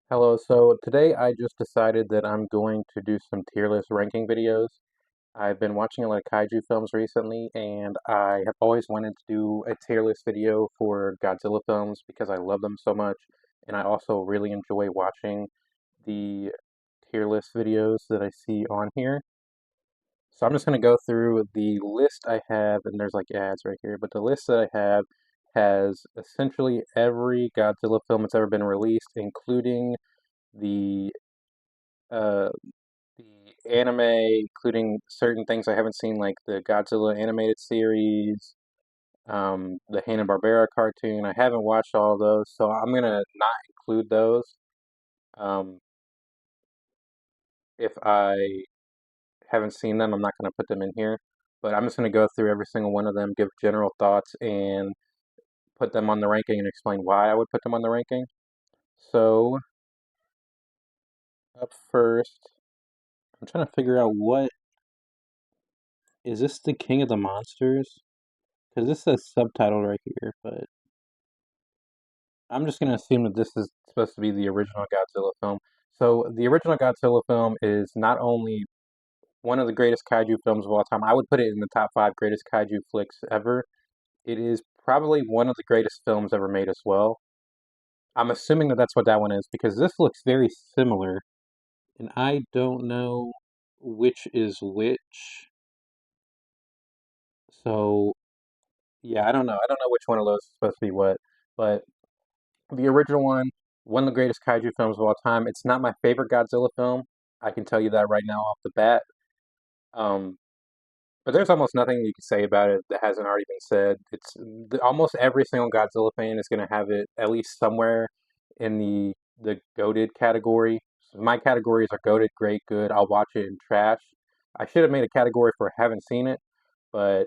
Hello, so today I just decided that I'm going to do some tier list ranking videos. I've been watching a lot of kaiju films recently, and I have always wanted to do a tier list video for Godzilla films because I love them so much, and I also really enjoy watching the tier list videos that I see on here. So I'm just going to go through the list I have, and there's like ads right here, but the list that I have has essentially every Godzilla film that's ever been released, including the uh, the anime, including certain things I haven't seen, like the Godzilla animated series, the Hanna-Barbera cartoon. I haven't watched all of those, so I'm gonna not include those. Um, if I haven't seen them, I'm not gonna put them in here. But I'm just gonna go through every single one of them, give general thoughts, and put them on the ranking and explain why I would put them on the ranking. So, up first, I'm trying to figure out what is this the King of the Monsters? Because this says subtitle right here, but I'm just going to assume that this is supposed to be the original Godzilla film. So, the original Godzilla film is not only one of the greatest kaiju films of all time, I would put it in the top five greatest kaiju flicks ever. It is probably one of the greatest films ever made as well. I'm assuming that that's what that one is because this looks very similar, and I don't know which is which. So, yeah, I don't know. I don't know which one of those is supposed to be what, but the original one of the greatest kaiju films of all time. It's not my favorite Godzilla film. I can tell you that right now off the bat. Um, but there's almost nothing you can say about it that hasn't already been said. Almost every single Godzilla fan is going to have it at least somewhere in the goated category. So my categories are goated, great, good. I'll watch it, and trash. I should have made a category for haven't seen it, but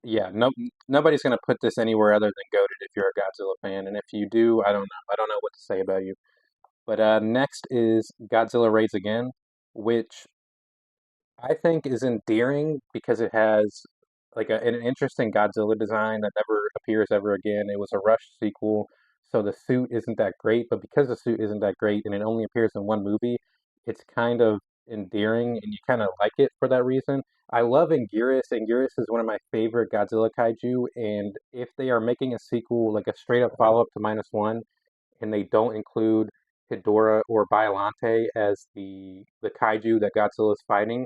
yeah, nobody's gonna put this anywhere other than goated if you're a Godzilla fan, and if you do, I don't know. I don't know what to say about you. But next is Godzilla Raids Again, which I think is endearing because it has like an interesting Godzilla design that never appears ever again. It was a rushed sequel, so the suit isn't that great, but because the suit isn't that great and it only appears in one movie, it's kind of endearing and you kind of like it for that reason. I love Anguirus. Anguirus is one of my favorite Godzilla kaiju, and if they are making a sequel, like a straight up follow up to Minus One, and they don't include Hedorah or Biollante as the kaiju that Godzilla is fighting,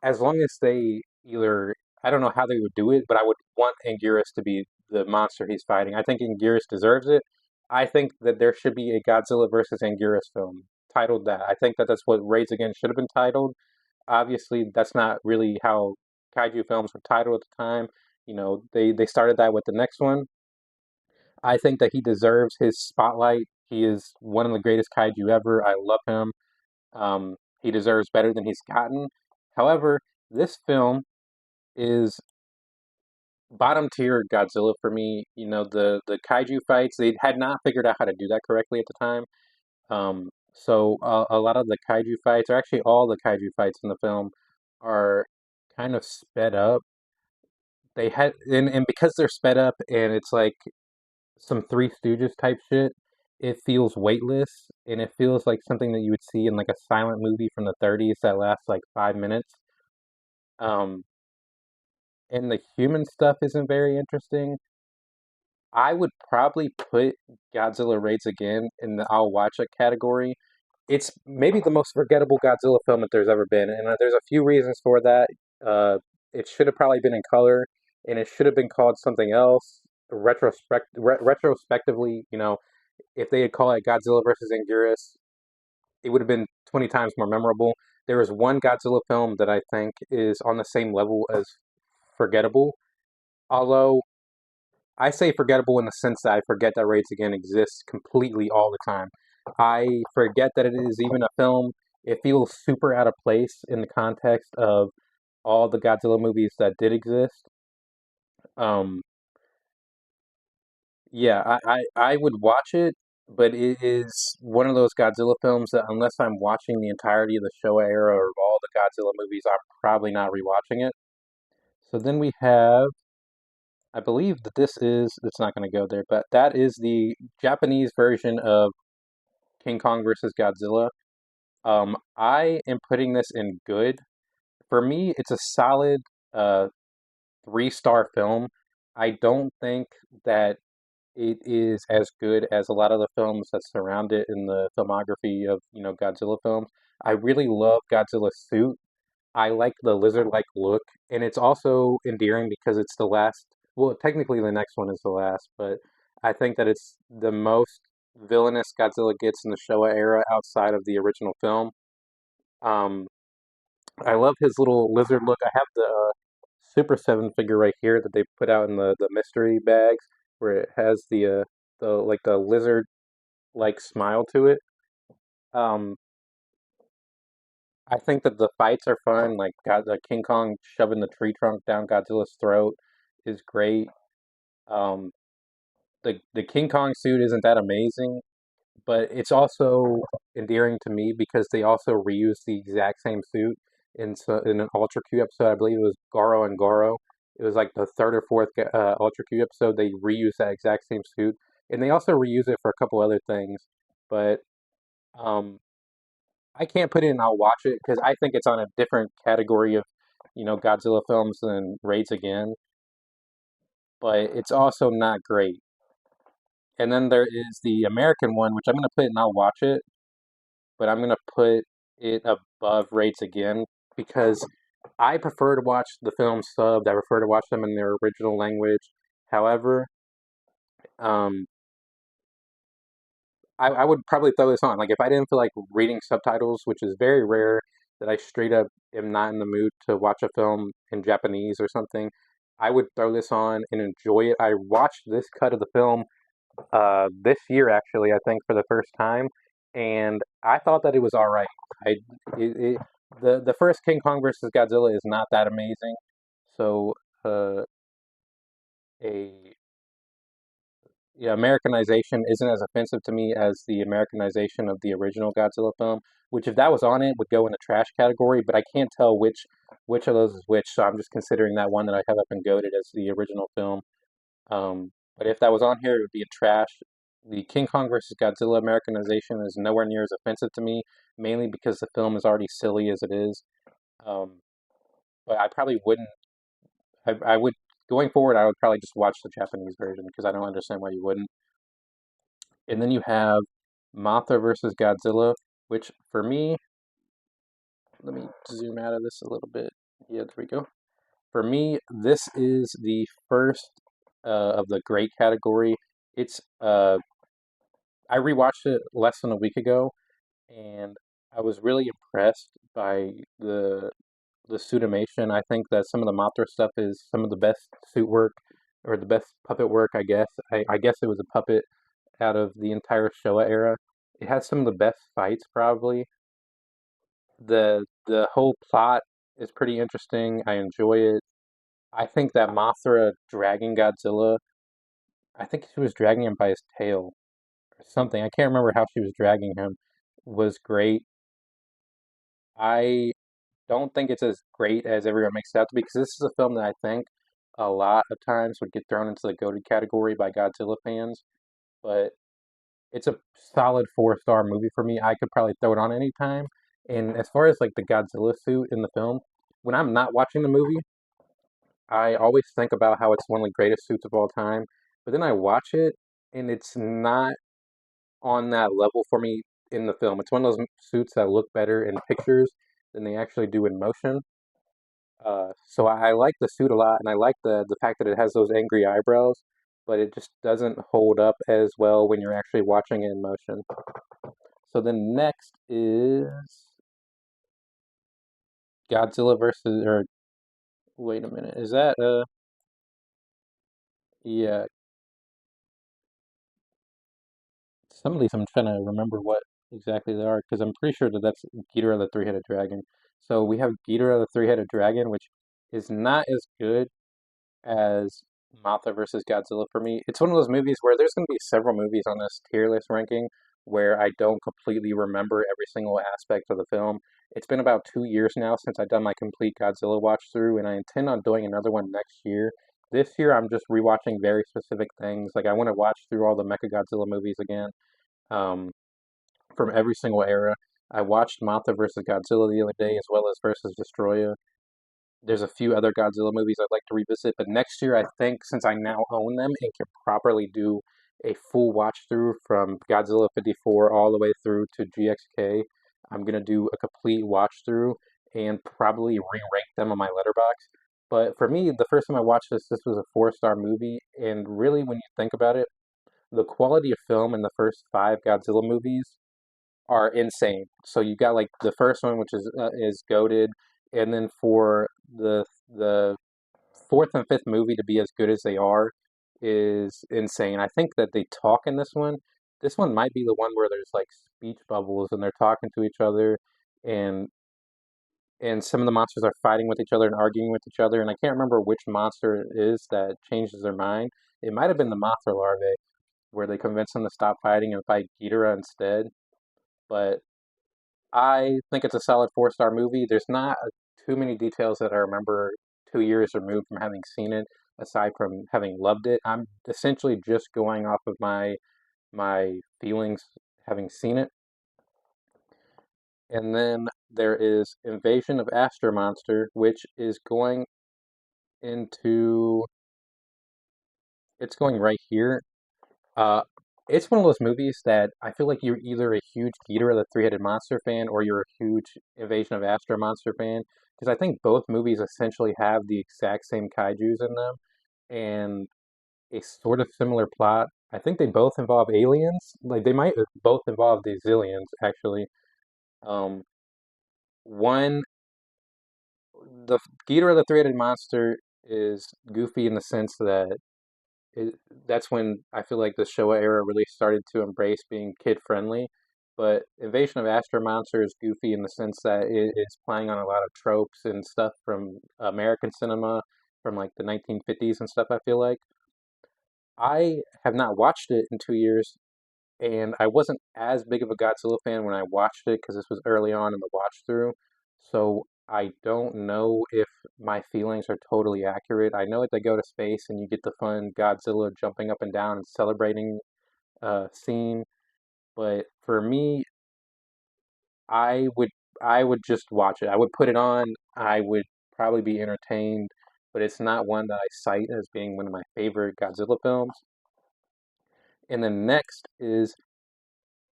as long as they either I don't know how they would do it, but I would want Anguirus to be the monster he's fighting. I think Anguirus deserves it. I think that there should be a Godzilla versus Anguirus film titled that. I think that that's what Raids Again should have been titled. Obviously, that's not really how kaiju films were titled at the time. You know, they started that with the next one. I think that he deserves his spotlight. He is one of the greatest kaiju ever. I love him. He deserves better than he's gotten. However, this film is bottom tier Godzilla for me. You know, the kaiju fights, they had not figured out how to do that correctly at the time. So a lot of the kaiju fights, or actually all the kaiju fights in the film, are kind of sped up. And because they're sped up and it's like some Three Stooges type shit, it feels weightless and it feels like something that you would see in like a silent movie from the 30s that lasts like 5 minutes. Um, and the human stuff isn't very interesting. I would probably put Godzilla Raids Again in the I'll watch it category. It's maybe the most forgettable Godzilla film that there's ever been, and there's a few reasons for that. It should have probably been in color, and it should have been called something else. Retrospectively, you know, if they had called it Godzilla versus Anguirus, it would have been 20 times more memorable. There is one Godzilla film that I think is on the same level as forgettable, although I say forgettable in the sense that I forget that Raids Again exists completely all the time. I forget that it is even a film. It feels super out of place in the context of all the Godzilla movies that did exist. Um, yeah, I would watch it, but it is one of those Godzilla films that unless I'm watching the entirety of the Showa era or all the Godzilla movies, I'm probably not rewatching it. So then we have I believe that it's not going to go there, but that is the Japanese version of King Kong versus Godzilla. I am putting this in good. For me, it's a solid uh, three-star film. I don't think that it is as good as a lot of the films that surround it in the filmography of, Godzilla films. I really love Godzilla's suit. I like the lizard-like look, and it's also endearing because it's the last. Well, technically, the next one is the last, but I think that it's the most villainous Godzilla gets in the Showa era outside of the original film. Um, I love his little lizard look. I have the Super 7 figure right here that they put out in the mystery bags, where it has the lizard like smile to it. Um, I think that the fights are fun. Like the King Kong shoving the tree trunk down Godzilla's throat is great. Um, the King Kong suit isn't that amazing, but it's also endearing to me because they also reuse the exact same suit in an Ultra Q episode. I believe it was Goro and Goro. It was like the third or fourth Ultra Q episode. They reuse that exact same suit, and they also reuse it for a couple other things. But um, I can't put it in. I'll watch it because I think it's on a different category of Godzilla films than Raids Again. But it's also not great. And then there is the American one, which I'm gonna put and I'll watch it, but I'm gonna put it above Raids Again because I prefer to watch the films subbed. I prefer to watch them in their original language. However, um, I would probably throw this on. Like if I didn't feel like reading subtitles, which is very rare, that I straight up am not in the mood to watch a film in Japanese or something, I would throw this on and enjoy it. I watched this cut of the film this year actually, I think for the first time, and I thought that it was all right. I it, it, the first King Kong versus Godzilla is not that amazing, so uh, a yeah, Americanization isn't as offensive to me as the Americanization of the original Godzilla film. Which, if that was on it, would go in the trash category. But I can't tell which of those is which, so I'm just considering that one that I have up and goated as the original film. But if that was on here, it would be a trash. The King Kong versus Godzilla Americanization is nowhere near as offensive to me, mainly because the film is already silly as it is. Um, but I probably wouldn't. I would going forward. I would probably just watch the Japanese version because I don't understand why you wouldn't. And then you have Mothra versus Godzilla, which for me, let me zoom out of this a little bit. Yeah, there we go. For me, this is the first of the great category. It's I rewatched it less than a week ago, and I was really impressed by the suitimation. I think that some of the Mothra stuff is some of the best suit work or the best puppet work. I guess it was a puppet out of the entire Showa era. It has some of the best fights, probably. The whole plot is pretty interesting. I enjoy it. I think that Mothra dragging Godzilla, I think she was dragging him by his tail or something. I can't remember how she was dragging him, was great. I don't think it's as great as everyone makes it out to be because this is a film that I think a lot of times would get thrown into the goated category by Godzilla fans, but it's a solid four-star movie for me. I could probably throw it on anytime. And as far as like the Godzilla suit in the film, when I'm not watching the movie, I always think about how it's one of the greatest suits of all time. But then I watch it and it's not on that level for me in the film. It's one of those suits that look better in pictures than they actually do in motion. So I like the suit a lot, and I like the fact that it has those angry eyebrows, but it just doesn't hold up as well when you're actually watching it in motion. So then next is Godzilla versus, or wait a minute, is that yeah, some of these I'm trying to remember what exactly they are because I'm pretty sure that that's Ghidorah the Three-Headed Dragon. So we have Ghidorah the Three-Headed Dragon, which is not as good as Mothra versus Godzilla for me. It's one of those movies where there's going to be several movies on this tier list ranking where I don't completely remember every single aspect of the film. It's been about 2 years now since I've done my complete Godzilla watch through, and I intend on doing another one next year. this year I'm just rewatching very specific things. Like I want to watch through all the Mechagodzilla movies again, um, from every single era. I watched Mothra versus Godzilla the other day, as well as versus Destroyer. There's a few other Godzilla movies I'd like to revisit, but next year I think since I now own them and can properly do a full watch through from Godzilla 54 all the way through to GXK, I'm gonna do a complete watch through and probably re-rank them on my letterbox. But for me, the first time I watched this was a four-star movie, and really when you think about it, the quality of film in the first five Godzilla movies are insane. So you got like the first one, which is goated, and then for the fourth and fifth movie to be as good as they are is insane. I think that they talk in this one. This one might be the one where there's like speech bubbles and they're talking to each other, and and some of the monsters are fighting with each other and arguing with each other. And I can't remember which monster it is that changes their mind. It might have been the Mothra larvae, where they convince them to stop fighting and fight Ghidorah instead. But I think it's a solid four-star movie. There's not too many details that I remember 2 years removed from having seen it, aside from having loved it. I'm essentially just going off of my feelings having seen it. And then there is Invasion of Astro Monster, which is going into it's going right here. Uh, it's one of those movies that I feel like you're either a huge Ghidorah the Three-Headed Monster fan or you're a huge Invasion of Astro Monster fan because I think both movies essentially have the exact same kaijus in them and a sort of similar plot. I think they both involve aliens. Like they might both involve the Zillions actually. Um, one, the Ghidorah the Three-Headed Monster is goofy in the sense that it, that's when I feel like the Showa era really started to embrace being kid friendly. But Invasion of Astro Monster is goofy in the sense that it is playing on a lot of tropes and stuff from American cinema from like the 1950s and stuff, I feel like. I have not watched it in 2 years, and I wasn't as big of a Godzilla fan when I watched it because this was early on in the watch through. So I don't know if my feelings are totally accurate. I know that they go to space and you get the fun Godzilla jumping up and down and celebrating scene, but for me, I would I would just watch it. I would put it on. I would probably be entertained, but it's not one that I cite as being one of my favorite Godzilla films. And then next is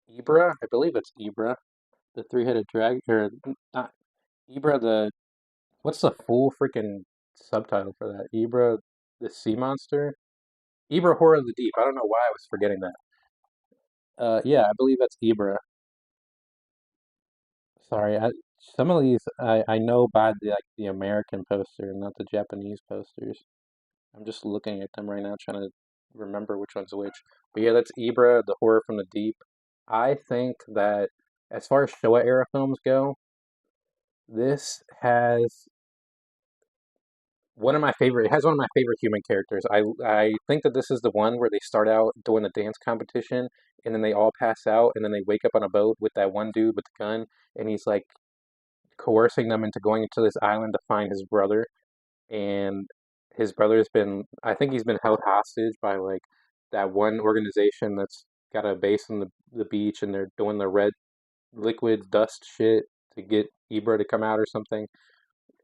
Ibra. I believe it's Ibra, the three-headed dragon, or not Ibra. What's the full freaking subtitle for that? Ibra, the sea monster. Ibra, horror of the deep. I don't know why I was forgetting that. Yeah, I believe that's Ibra. Sorry, some of these I know by the American poster, not the Japanese posters. I'm just looking at them right now, trying to remember which one's which. But yeah, that's Ibra, the horror from the deep. I think that as far as Showa era films go, this has one of my favorite. It has one of my favorite human characters. I think that this is the one where they start out doing a dance competition, and then they all pass out, and then they wake up on a boat with that one dude with the gun, and he's like coercing them into going into this island to find his brother. And his brother's been, I think he's been held hostage by like that one organization that's got a base on the beach, and they're doing the red liquid dust shit to get Ibra to come out or something.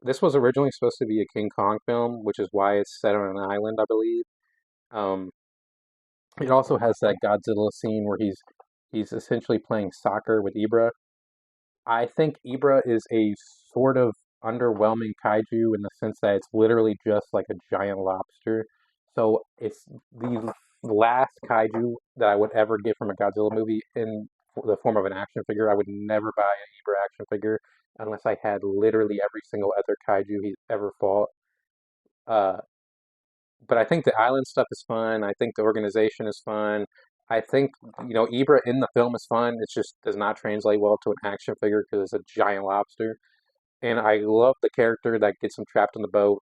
This was originally supposed to be a King Kong film, which is why it's set on an island, I believe. Um, it also has that Godzilla scene where he's essentially playing soccer with Ibra. I think Ibra is a sort of underwhelming kaiju in the sense that it's literally just like a giant lobster. So it's the last kaiju that I would ever get from a Godzilla movie in the form of an action figure. I would never buy an Ibra action figure unless I had literally every single other kaiju he's ever fought. Uh, but I think the island stuff is fun. I think the organization is fun. I think, Ibra in the film is fun. It just does not translate well to an action figure because it's a giant lobster. And I love the character that gets him trapped on the boat.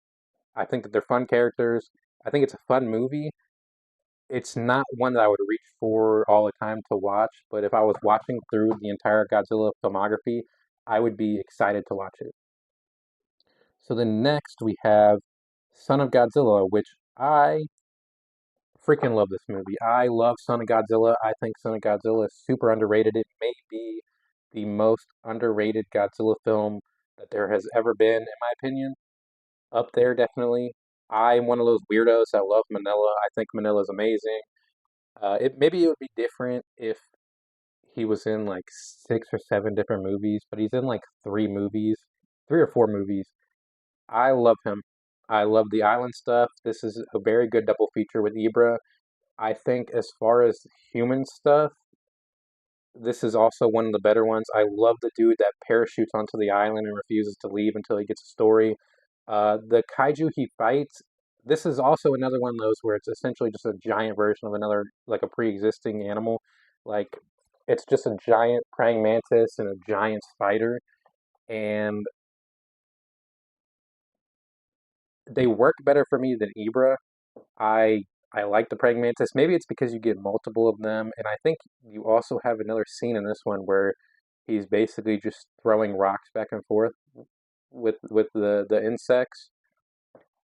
I think that they're fun characters. I think it's a fun movie. It's not one that I would reach for all the time to watch, but if I was watching through the entire Godzilla filmography, I would be excited to watch it. So then next we have Son of Godzilla, which I freaking love this movie. I love Son of Godzilla. I think Son of Godzilla is super underrated. It may be the most underrated Godzilla film that there has ever been, in my opinion. Up there, definitely. I'm one of those weirdos that love Manila. I think Manila's amazing. It maybe it would be different if he was in like 6 or 7 different movies, but he's in like 3 movies, 3 or 4 movies. I love him. I love the island stuff. This is a very good double feature with Ibra. I think as far as human stuff, this is also one of the better ones. I love the dude that parachutes onto the island and refuses to leave until he gets a story. The kaiju he fights, this is also another one of those where it's essentially just a giant version of another, like a pre-existing animal. Like, it's just a giant praying mantis and a giant spider, and they work better for me than Ibra. I I like the praying mantis. Maybe it's because you get multiple of them, and I think you also have another scene in this one where he's basically just throwing rocks back and forth with the insects.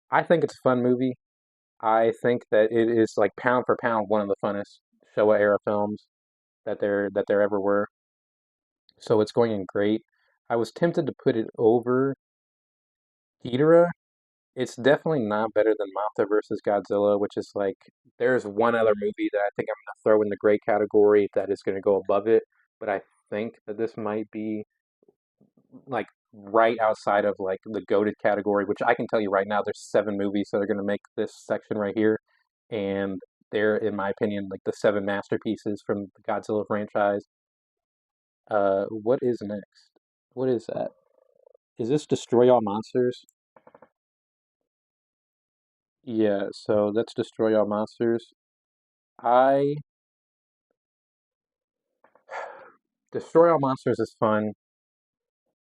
I think it's a fun movie. I think that it is like pound for pound one of the funnest Showa era films that there ever were. So it's going in great. I was tempted to put it over Ghidorah. It's definitely not better than Mothra versus Godzilla, which is like there's one other movie that I think I'm gonna throw in the great category that is gonna go above it, but I think that this might be like right outside of like the goated category, which I can tell you right now, there's 7 movies that are gonna make this section right here, and they're, in my opinion, like the 7 masterpieces from the Godzilla franchise. What is next? What is that? Is this Destroy All Monsters? Yeah, so that's Destroy All Monsters. I Destroy All Monsters is fun.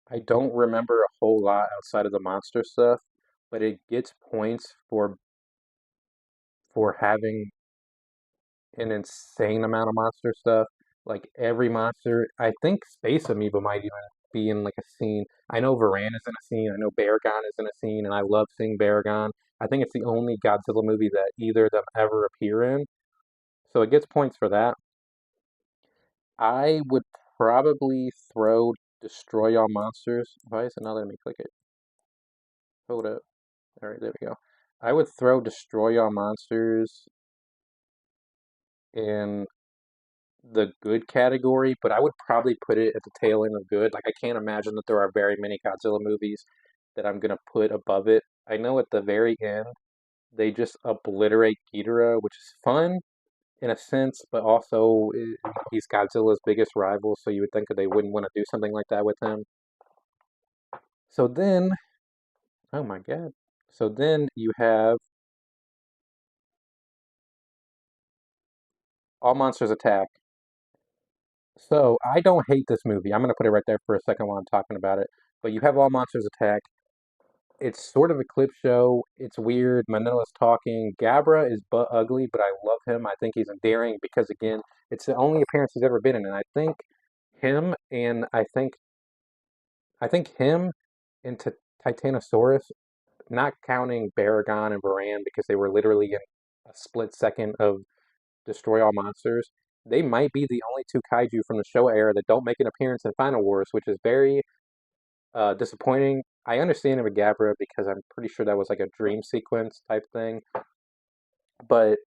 I don't remember a whole lot outside of the monster stuff, but it gets points for having an insane amount of monster stuff. Like every monster, I think Space Amoeba might even be in like a scene. I know Varan is in a scene. I know Baragon is in a scene, and I love seeing Baragon. I think it's the only Godzilla movie that either of them ever appear in, so it gets points for that. I would probably throw Destroy All Monsters. Why is it not letting me click it? Hold up. All right, there we go. I would throw Destroy All Monsters in the good category, but I would probably put it at the tail end of good. Like, I can't imagine that there are very many Godzilla movies that I'm gonna put above it. I know at the very end, they just obliterate Ghidorah, which is fun in a sense, but also he's Godzilla's biggest rival, so you would think that they wouldn't want to do something like that with him. So then, oh my God. So then you have All Monsters Attack. So I don't hate this movie. I'm gonna put it right there for a second while I'm talking about it. But you have All Monsters Attack. It's sort of a clip show. It's weird. Manila's talking. Gabra is butt ugly, but I love him. I think he's endearing because again, it's the only appearance he's ever been in, and I think him and I think him and Titanosaurus, not counting Baragon and Varan because they were literally in a split second of Destroy All Monsters. They might be the only 2 kaiju from the show era that don't make an appearance in Final Wars, which is very disappointing. I understand it with Gabra because I'm pretty sure that was like a dream sequence type thing, but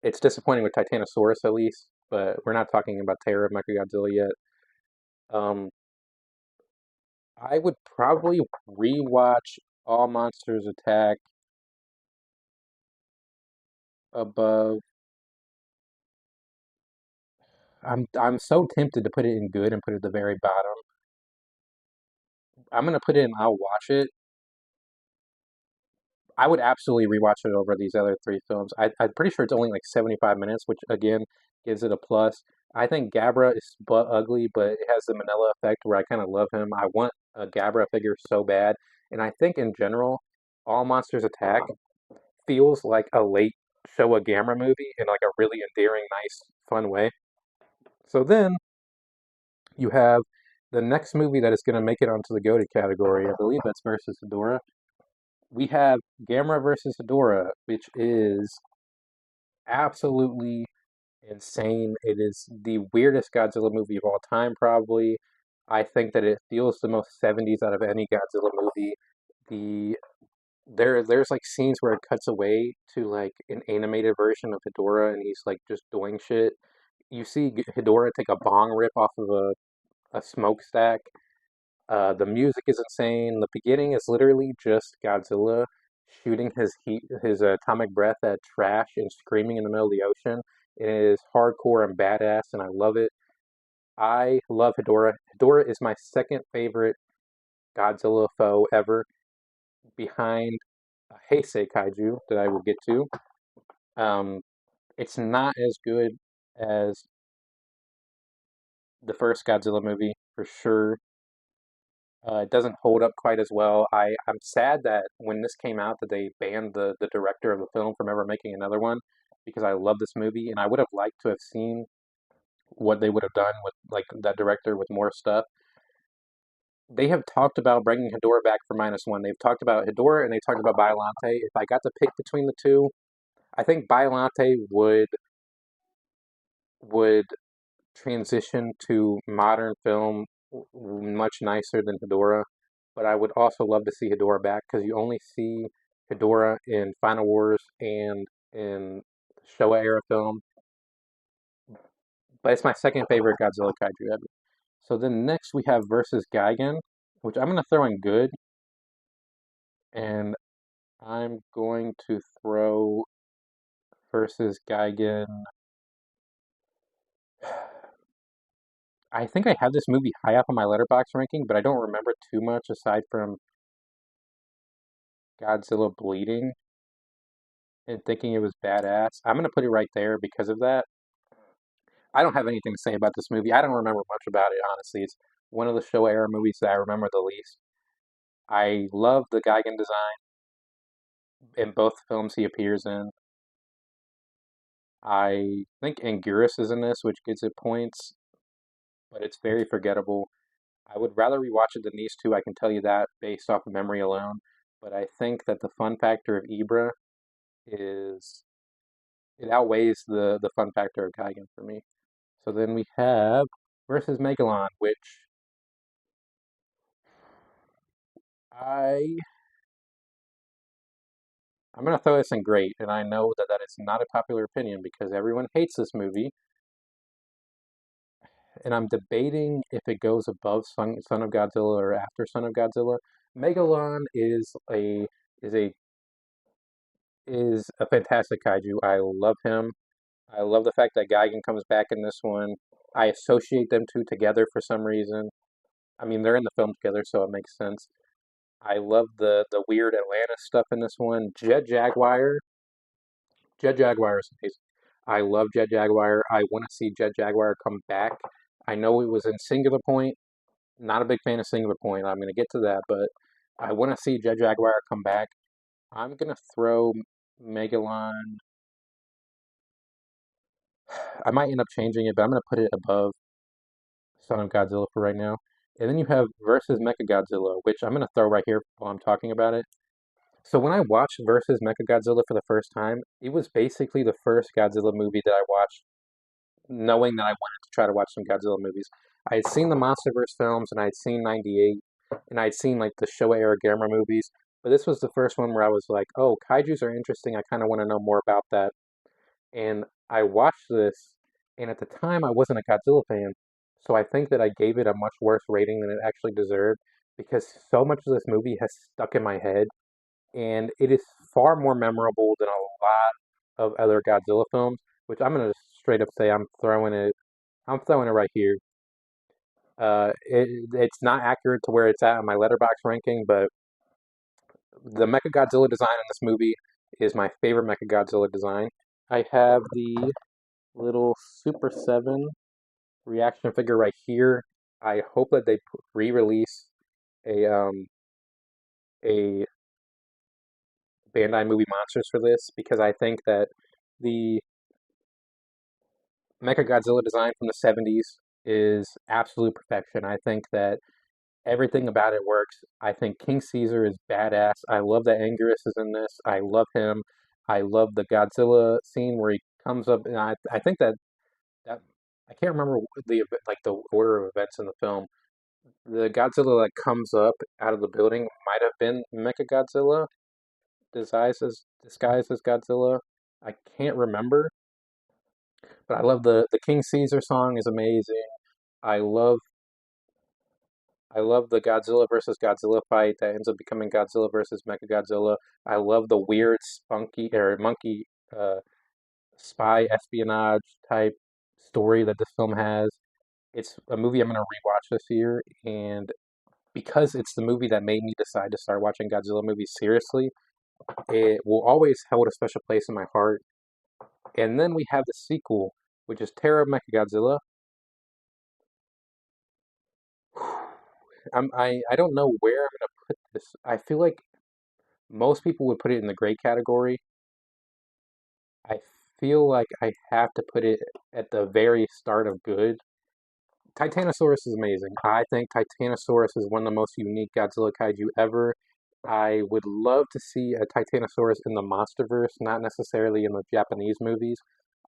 it's disappointing with Titanosaurus at least. But we're not talking about Terror of Mechagodzilla yet. Um, I would probably rewatch All Monsters Attack above. I'm so tempted to put it in good and put it at the very bottom. I'm gonna put it in I'll watch it. I would absolutely rewatch it over these other 3 films. I'm pretty sure it's only like 75 minutes, which again gives it a plus. I think Gabra is butt ugly, but it has the Manila effect where I kind of love him. I want a Gabra figure so bad, and I think in general, All Monsters Attack feels like a late Showa Gamera movie in like a really endearing, nice, fun way. So then you have the next movie that is going to make it onto the GOATed category. I believe that's versus Hedorah. We have Gamera versus Hedorah, which is absolutely insane. It is the weirdest Godzilla movie of all time, probably. I think that it feels the most 70s out of any Godzilla movie. The there's like scenes where it cuts away to like an animated version of Hedorah and he's like just doing shit. You see Hedorah take a bong rip off of a smokestack. The music is insane. The beginning is literally just Godzilla shooting his atomic breath at trash and screaming in the middle of the ocean. It is hardcore and badass, and I love it. I love Hedorah. Hedorah is my second favorite Godzilla foe ever, behind Heisei Kaiju that I will get to. Um, it's not as good as the first Godzilla movie for sure. It doesn't hold up quite as well. I'm sad that when this came out that they banned the director of the film from ever making another one because I love this movie and I would have liked to have seen what they would have done with like that director with more stuff. They have talked about bringing Hedorah back for -1. They've talked about Hedorah and they talked about Biollante. If I got to pick between the two, I think Biollante would transition to modern film much nicer than Hedorah, but I would also love to see Hedorah back because you only see Hedorah in Final Wars and in Showa era film. But it's my second favorite Godzilla kaiju ever. So then next we have versus Gigan, which I'm gonna throw in good, and I'm going to throw versus Gigan. I think I have this movie high up on my letterbox ranking, but I don't remember too much aside from Godzilla bleeding and thinking it was badass. I'm gonna put it right there because of that. I don't have anything to say about this movie. I don't remember much about it, honestly. It's one of the Showa era movies that I remember the least. I love the Gigan design in both films he appears in. I think Anguirus is in this, which gives it points, but it's very forgettable. I would rather rewatch it than these two, I can tell you that based off of memory alone. But I think that the fun factor of Ibra is it outweighs the fun factor of Gigan for me. So then we have versus Megalon, which I I'm gonna throw this in great, and I know that that is not a popular opinion because everyone hates this movie, and I'm debating if it goes above Son of Godzilla or after Son of Godzilla. Megalon is a is a fantastic kaiju. I love him. I love the fact that Gigan comes back in this one. I associate them two together for some reason. I mean, they're in the film together, so it makes sense. I love the weird Atlantis stuff in this one. Jet Jaguar is amazing. I love Jet Jaguar. I want to see Jet Jaguar come back. I know it was in Singular Point. Not a big fan of Singular Point. I'm going to get to that, but I want to see Jet Jaguar come back. I'm going to throw Megalon. I might end up changing it, but I'm going to put it above Son of Godzilla for right now. And then you have versus Mechagodzilla, which I'm going to throw right here while I'm talking about it. So when I watched versus Mechagodzilla for the first time, it was basically the first Godzilla movie that I watched knowing that I wanted to try to watch some Godzilla movies. I had seen the MonsterVerse films and I had seen 98 and I had seen like the Showa era Gamera movies, but this was the first one where I was like, "Oh, kaijus are interesting. I kind of want to know more about that." And I watched this and at the time I wasn't a Godzilla fan. So I think that I gave it a much worse rating than it actually deserved because so much of this movie has stuck in my head and it is far more memorable than a lot of other Godzilla films, which I'm gonna straight up say I'm throwing it right here. It's not accurate to where it's at on my letterbox ranking, but the Mechagodzilla design in this movie is my favorite Mechagodzilla design. I have the little Super 7 reaction figure right here. I hope that they re-release a a Bandai movie monsters for this because I think that the Mechagodzilla design from the 70s is absolute perfection. I think that Everything about it works. I think King Caesar is badass. I love that Anguirus is in this. I love him. I love the Godzilla scene where he comes up, and I think that I can't remember like the order of events in the film. The Godzilla that comes up out of the building might have been Mechagodzilla, disguised as Godzilla. I can't remember, but I love the King Caesar song is amazing. I love I love the Godzilla versus Godzilla fight that ends up becoming Godzilla versus Mechagodzilla. I love the weird spunky or monkey spy espionage type story that this film has. It's a movie I'm going to rewatch this year, and because it's the movie that made me decide to start watching Godzilla movies seriously, it will always hold a special place in my heart. And then we have the sequel, which is Terror of Mechagodzilla. I don't know where I'm gonna put this. I feel like most people would put it in the great category. I feel like I have to put it at the very start of good. Titanosaurus is amazing. I think Titanosaurus is one of the most unique Godzilla kaiju ever. I would love to see a Titanosaurus in the MonsterVerse, not necessarily in the Japanese movies.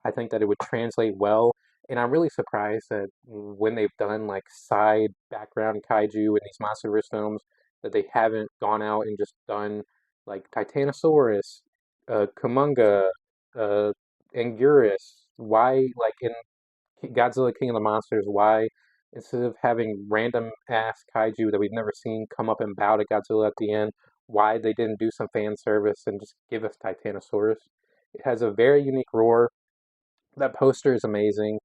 I think that it would translate well, and I'm really surprised that when they've done like side background kaiju in these MonsterVerse films, that they haven't gone out and just done like Titanosaurus, Kumonga, uh, Anguirus. Why, like in Godzilla King of the Monsters, why instead of having random ass kaiju that we've never seen come up and bow to Godzilla at the end, why they didn't do some fan service and just give us Titanosaurus? It has a very unique roar. That poster is amazing.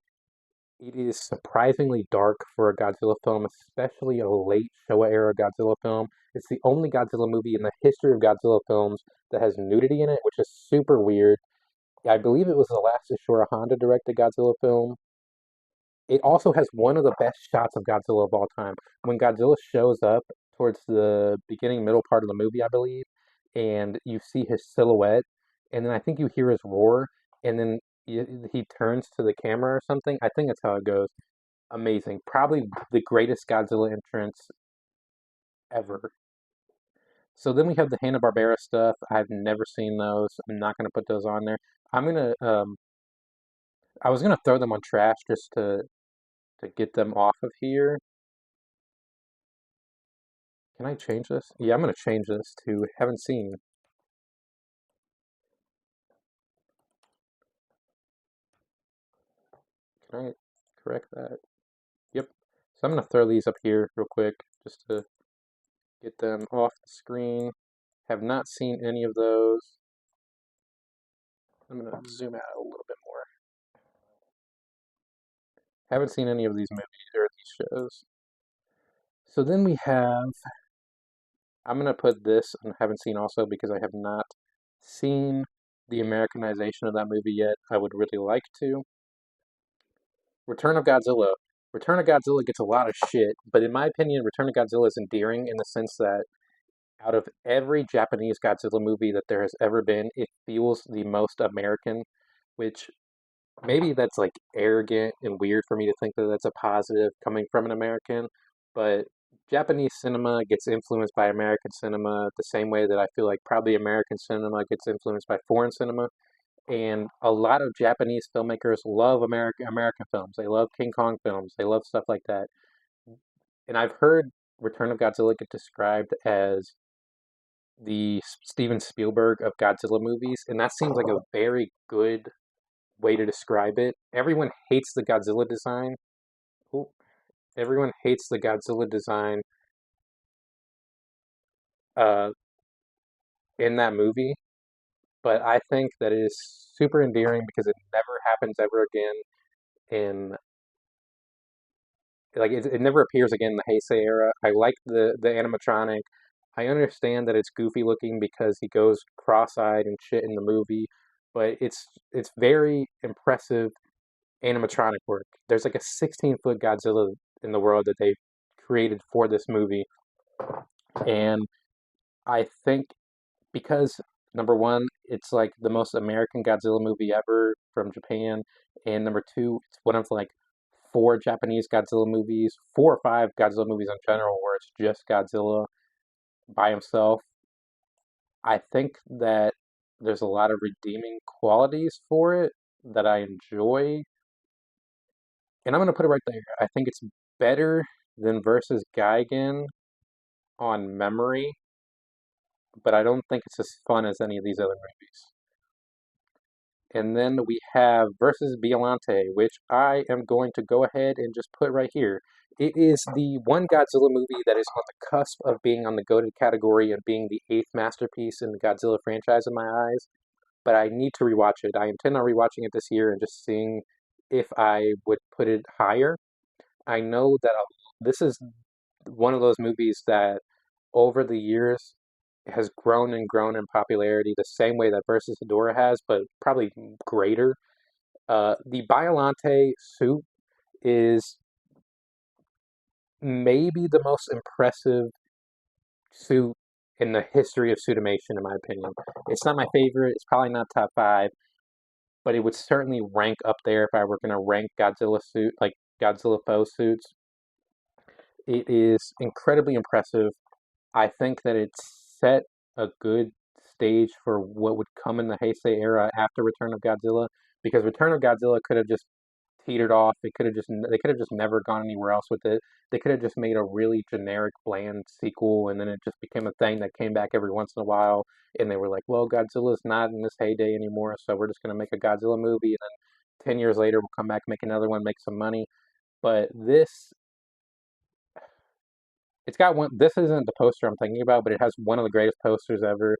It is surprisingly dark for a Godzilla film, especially a late Showa era Godzilla film. It's the only Godzilla movie in the history of Godzilla films that has nudity in it, which is super weird. I believe it was the last Ishiro Honda directed Godzilla film. It also has one of the best shots of Godzilla of all time. When Godzilla shows up towards the beginning, middle part of the movie, I believe, and you see his silhouette, and then I think you hear his roar, and then he turns to the camera or something. I think that's how it goes. Amazing. Probably the greatest Godzilla entrance ever. So then we have the Hanna-Barbera stuff. I've never seen those. I'm not going to put those on there. I'm going to, I was going to throw them on trash just to get them off of here. Can I change this? Yeah, I'm gonna change this to haven't seen. Can I correct that? Yep. So I'm gonna throw these up here real quick just to get them off the screen. Have not seen any of those. I'm gonna zoom out a little bit more. Haven't seen any of these movies or these shows. So then we have, I'm gonna put this and haven't seen also because I have not seen the Americanization of that movie yet. I would really like to. Return of Godzilla. Return of Godzilla gets a lot of shit, but in my opinion, Return of Godzilla is endearing in the sense that out of every Japanese Godzilla movie that there has ever been, it feels the most American, which maybe that's like arrogant and weird for me to think that that's a positive coming from an American, but Japanese cinema gets influenced by American cinema the same way that I feel like probably American cinema gets influenced by foreign cinema. And a lot of Japanese filmmakers love American films. They love King Kong films. They love stuff like that. And I've heard Return of Godzilla get described as the Steven Spielberg of Godzilla movies, and that seems like a very good way to describe it. Everyone hates the Godzilla design. Ooh, everyone hates the Godzilla design uh, in that movie, but I think that it is super endearing because it never happens ever again in like it never appears again in the Heisei era. I like the animatronic. I understand that it's goofy looking because he goes cross-eyed and shit in the movie, but it's very impressive animatronic work. There's like a 16-foot Godzilla in the world that they created for this movie, and I think because number one, it's like the most American Godzilla movie ever from Japan, and number two, it's one of like four Japanese Godzilla movies, four or five Godzilla movies in general, where it's just Godzilla by himself. I think that there's a lot of redeeming qualities for it that I enjoy, and I'm gonna put it right there. I think it's better than versus Gigan on memory, but I don't think it's as fun as any of these other movies. And then we have versus Biollante, which I am going to go ahead and just put right here. It is the one Godzilla movie that is on the cusp of being on the goated category and being the eighth masterpiece in the Godzilla franchise in my eyes. But I need to rewatch it. I intend on rewatching it this year and just seeing if I would put it higher. I know that this is one of those movies that over the years has grown and grown in popularity the same way that Versus Hedorah has, but probably greater. The Biolante suit is maybe the most impressive suit in the history of suitimation, in my opinion. It's not my favorite. It's probably not top five, but it would certainly rank up there if I were going to rank Godzilla suit, like Godzilla foe suits. It is incredibly impressive. I think that it set a good stage for what would come in the Heisei era after Return of Godzilla, because Return of Godzilla could have just teetered off. They could have just never gone anywhere else with it. They could have just made a really generic, bland sequel, and then it just became a thing that came back every once in a while. And they were like, "Well, Godzilla's not in this heyday anymore, so we're just gonna make a Godzilla movie, and then 10 years later we'll come back, make another one, make some money." But it's got one. This isn't the poster I'm thinking about, but it has one of the greatest posters ever.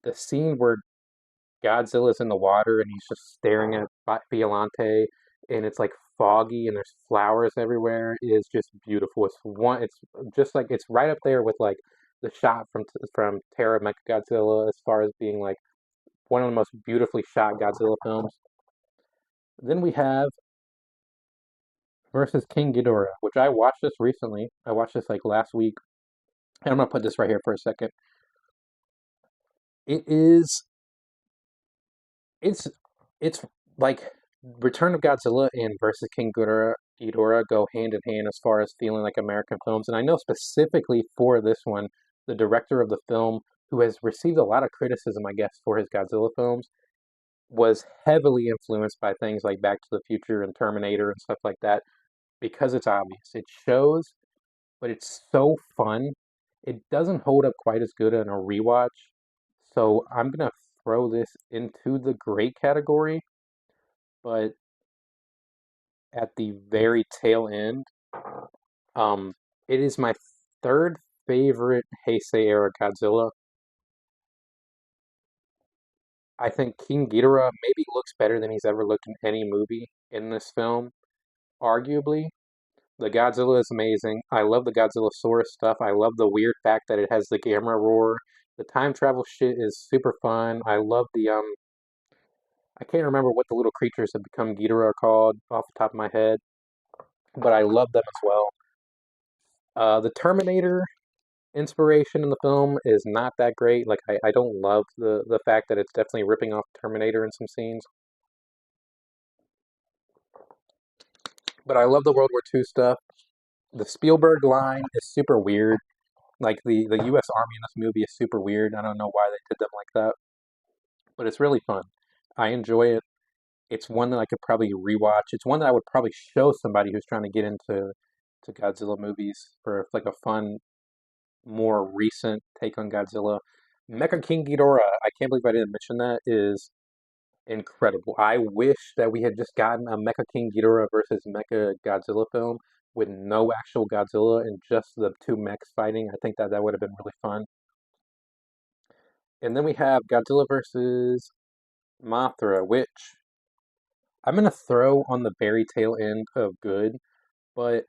The scene where Godzilla's in the water and he's just staring at Violante, and it's like foggy and there's flowers everywhere is just beautiful. It's just like it's right up there with like the shot from Terra Mechagodzilla as far as being like one of the most beautifully shot Godzilla films. Then we have versus King Ghidorah, which I watched this recently. I watched this like last week, and I'm gonna put this right here for a second. It is It's it's like Return of Godzilla and versus King Ghidorah go hand in hand as far as feeling like American films. And I know specifically for this one, the director of the film, who has received a lot of criticism, I guess, for his Godzilla films, was heavily influenced by things like Back to the Future and Terminator and stuff like that because it's obvious. It shows, but it's so fun. It doesn't hold up quite as good in a rewatch. So I'm gonna throw this into the great category, but at the very tail end, um, it is my third favorite Heisei era Godzilla. I think King Ghidorah maybe looks better than he's ever looked in any movie in this film, arguably. The Godzilla is amazing. I love the Godzillasaurus stuff. I love the weird fact that it has the gamma roar. The time travel shit is super fun. I love I can't remember what the little creatures that become Ghidorah are called off the top of my head, but I love them as well. The Terminator inspiration in the film is not that great. Like I don't love the fact that it's definitely ripping off Terminator in some scenes, but I love the World War II stuff. The Spielberg line is super weird. Like the U.S. Army in this movie is super weird. I don't know why they did them like that, but it's really fun. I enjoy it. It's one that I could probably rewatch. It's one that I would probably show somebody who's trying to get into Godzilla movies for like a fun, more recent take on Godzilla. Mecha King Ghidorah, I can't believe I didn't mention that, is incredible. I wish that we had just gotten a Mecha King Ghidorah versus Mecha Godzilla film with no actual Godzilla and just the two mechs fighting. I think that that would have been really fun. And then we have Godzilla versus Mothra, which I'm gonna throw on the very tail end of good, but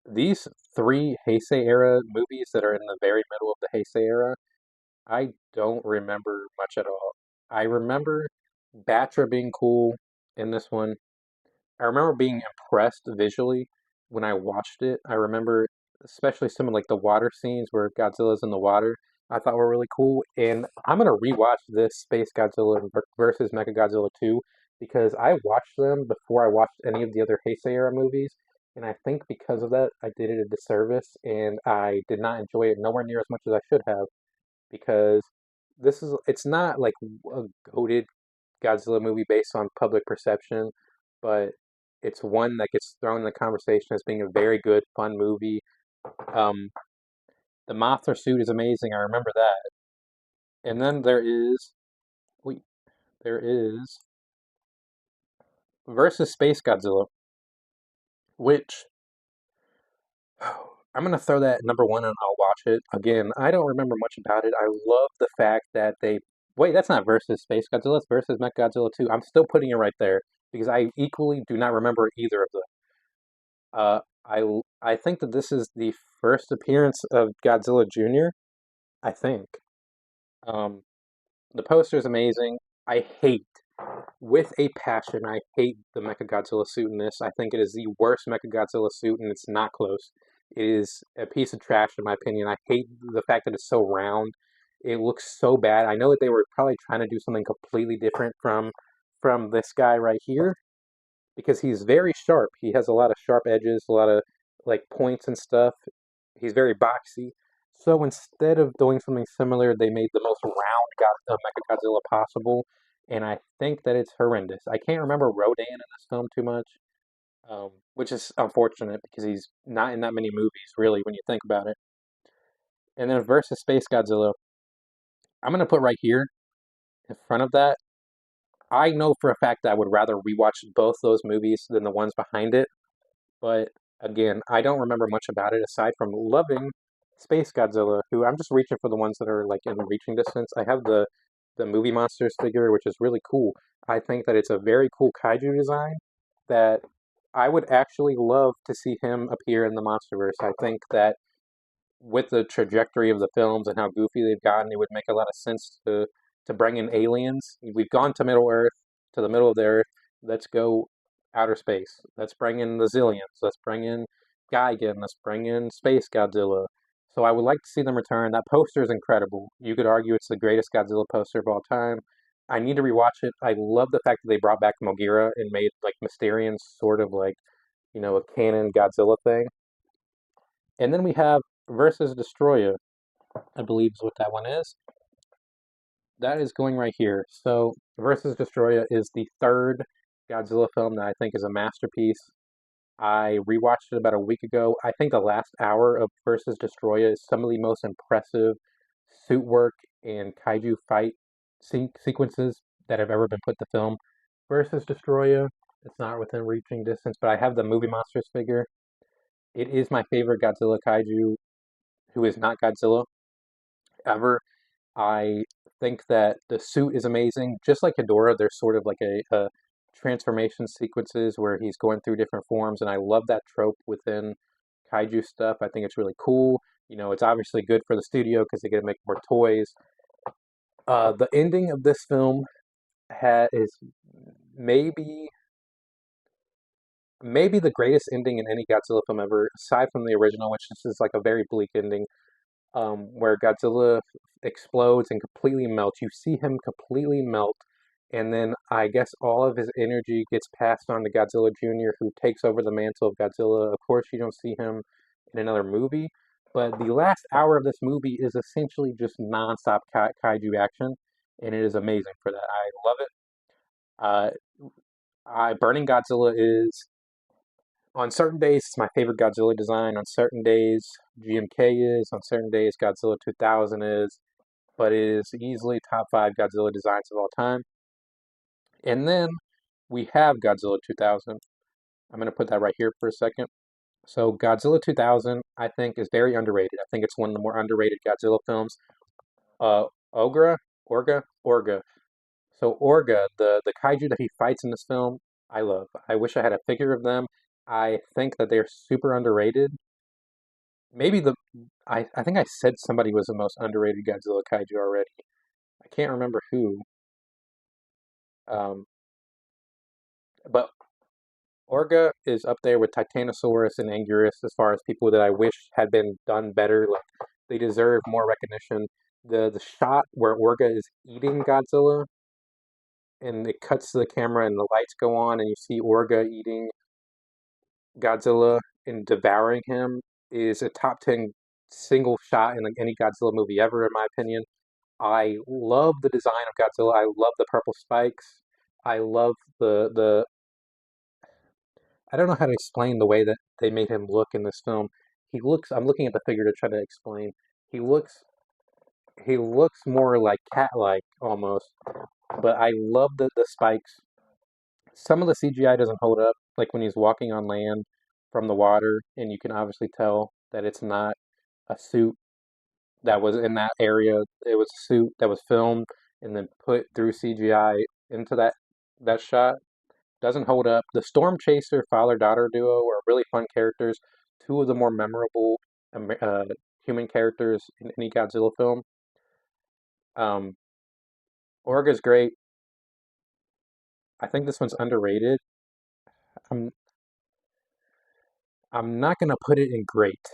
these three Heisei era movies that are in the very middle of the Heisei era, I don't remember much at all. I remember Batra being cool in this one. I remember being impressed visually when I watched it. I remember especially some of like the water scenes where Godzilla's in the water. I thought were really cool, and I'm gonna rewatch this Space Godzilla versus Mechagodzilla 2 because I watched them before I watched any of the other Heisei era movies, and I think because of that, I did it a disservice, and I did not enjoy it nowhere near as much as I should have because it's not like a goated Godzilla movie based on public perception, but it's one that gets thrown in the conversation as being a very good, fun movie. Um, the Mothra suit is amazing. I remember that. And then wait, there is versus Space Godzilla, which I'm gonna throw that number one and I'll watch it again. I don't remember much about it. I love the fact that they wait. That's not versus Space Godzilla. It's versus Godzilla 2. I'm still putting it right there because I equally do not remember either of them. I think that this is the first appearance of Godzilla Jr. I think. Um, the poster is amazing. I hate, with a passion, I hate the Mechagodzilla suit in this. I think it is the worst Mechagodzilla suit, and it's not close. It is a piece of trash, in my opinion. I hate the fact that it's so round. It looks so bad. I know that they were probably trying to do something completely different from this guy right here, because he's very sharp. He has a lot of sharp edges, a lot of like points and stuff. He's very boxy. So instead of doing something similar, they made the most round Mechagodzilla possible, and I think that it's horrendous. I can't remember Rodan in this film too much, which is unfortunate because he's not in that many movies, really, when you think about it. And then versus Space Godzilla, I'm gonna put right here in front of that. I know for a fact that I would rather rewatch both those movies than the ones behind it. But again, I don't remember much about it aside from loving Space Godzilla, who I'm just reaching for the ones that are like in reaching distance. I have the movie monsters figure, which is really cool. I think that it's a very cool kaiju design that I would actually love to see him appear in the MonsterVerse. I think that with the trajectory of the films and how goofy they've gotten, it would make a lot of sense to bring in aliens. We've gone to Middle Earth, to the middle of the Earth. Let's go outer space. Let's bring in the Zillions. Let's bring in Gigan. Let's bring in Space Godzilla. So I would like to see them return. That poster is incredible. You could argue it's the greatest Godzilla poster of all time. I need to rewatch it. I love the fact that they brought back Mogira and made like Mysterian sort of like, a canon Godzilla thing. And then we have versus Destroyer, I believe is what that one is. That is going right here. So versus Destroyer is the third Godzilla film that I think is a masterpiece. I rewatched it about a week ago. I think the last hour of versus Destroyer is some of the most impressive suit work and kaiju fight sequences that have ever been put to film. Versus Destroyer, it's not within reaching distance, but I have the movie monsters figure. It is my favorite Godzilla kaiju who is not Godzilla ever. I think that the suit is amazing. Just like Hedorah, there's sort of like a transformation sequences where he's going through different forms, and I love that trope within kaiju stuff. I think it's really cool. It's obviously good for the studio because they get to make more toys. The ending of this film is maybe maybe the greatest ending in any Godzilla film ever, aside from the original, which is like a very bleak ending. Where Godzilla explodes and completely melts. You see him completely melt, and then I guess all of his energy gets passed on to Godzilla Jr., who takes over the mantle of Godzilla. Of course, you don't see him in another movie, but the last hour of this movie is essentially just nonstop kaiju action, and it is amazing for that. I love it. Burning Godzilla is on certain days, it's my favorite Godzilla design. On certain days, GMK is. On certain days, Godzilla 2000 is. But it is easily top five Godzilla designs of all time. And then we have Godzilla 2000. I'm going to put that right here for a second. So Godzilla 2000, I think, is very underrated. I think it's one of the more underrated Godzilla films. Uh, Orga. So Orga, the kaiju that he fights in this film, I love. I wish I had a figure of them. I think that they're super underrated. Maybe I think I said somebody was the most underrated Godzilla kaiju already. I can't remember who. Um, but Orga is up there with Titanosaurus and Anguirus as far as people that I wish had been done better. Like they deserve more recognition. The shot where Orga is eating Godzilla and it cuts to the camera and the lights go on and you see Orga eating Godzilla and devouring him is a top 10 single shot in any Godzilla movie ever, in my opinion. I love the design of Godzilla. I love the purple spikes. I love the I don't know how to explain the way that they made him look in this film. I'm looking at the figure to try to explain. He looks he looks more like cat-like almost, but I love the spikes. Some of the CGI doesn't hold up, like when he's walking on land from the water, and you can obviously tell that it's not a suit that was in that area. It was a suit that was filmed and then put through CGI into that shot. Doesn't hold up. The Storm Chaser father-daughter duo are really fun characters. Two of the more memorable human characters in any Godzilla film. Um, Orga's great. I think this one's underrated. I'm I'm not gonna put it in great.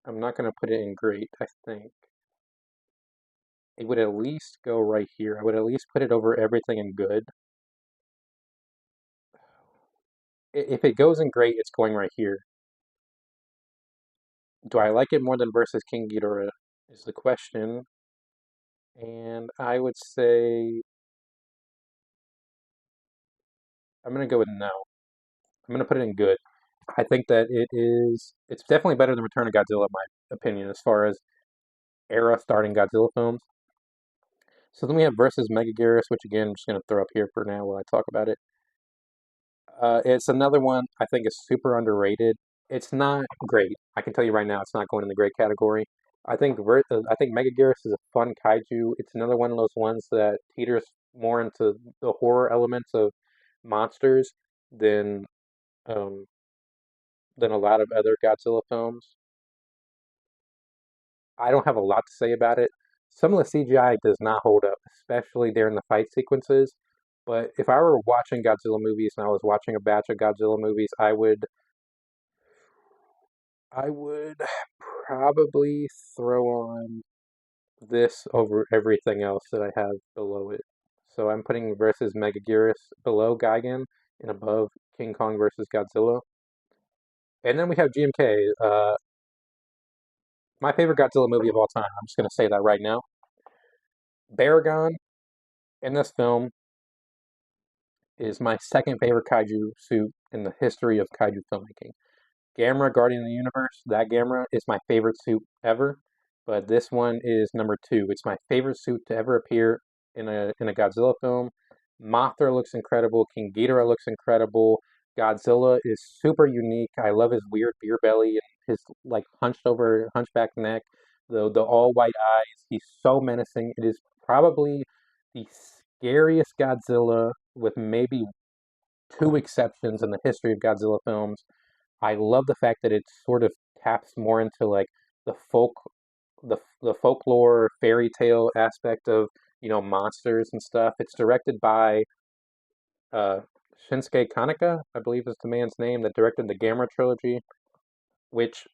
I'm not gonna put it in great. I think it would at least go right here. I would at least put it over everything in good. If it goes in great, it's going right here. Do I like it more than versus King Ghidorah is the question. And I would say I'm gonna go with no. I'm gonna put it in good. I think that it's definitely better than Return of Godzilla in my opinion as far as era starting Godzilla films. So then we have versus Megaguirus, which again I'm just gonna throw up here for now while I talk about it. It's another one I think is super underrated. It's not great. I can tell you right now, it's not going in the great category. I think Megaguirus is a fun kaiju. It's another one of those ones that teeters more into the horror elements of monsters than um, than a lot of other Godzilla films. I don't have a lot to say about it. Some of the CGI does not hold up, especially during the fight sequences. But if I were watching Godzilla movies and I was watching a batch of Godzilla movies, I would probably throw on this over everything else that I have below it. So I'm putting versus Megaguirus below Gigan and above King Kong versus Godzilla. And then we have GMK, my favorite Godzilla movie of all time. I'm just going to say that right now. Baragon in this film is my second favorite kaiju suit in the history of kaiju filmmaking. Gamera, Guardian of the Universe, that Gamera is my favorite suit ever, but this one is number two. It's my favorite suit to ever appear in a Godzilla film. Mothra looks incredible. King Ghidorah looks incredible. Godzilla is super unique. I love his weird beer belly and his like hunched over, hunchback neck, the all white eyes. He's so menacing. It is probably the scariest Godzilla, with maybe two exceptions in the history of Godzilla films. I love the fact that it sort of taps more into like the the folklore fairy tale aspect of monsters and stuff. It's directed by uh, Shinsuke Kaneka, I believe is the man's name that directed the Gamera trilogy, which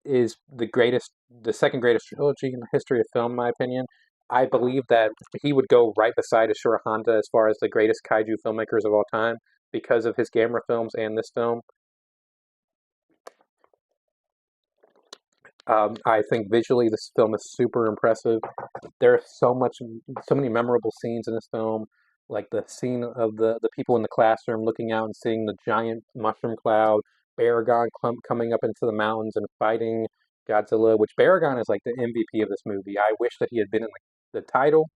is the second greatest trilogy in the history of film, in my opinion. I believe that he would go right beside Ashura Honda as far as the greatest kaiju filmmakers of all time because of his Gamera films and this film. I think visually this film is super impressive. There's so many memorable scenes in this film, like the scene of the people in the classroom looking out and seeing the giant mushroom cloud, Baragon coming up into the mountains and fighting Godzilla, which Baragon is like the MVP of this movie. I wish that he had been in the title.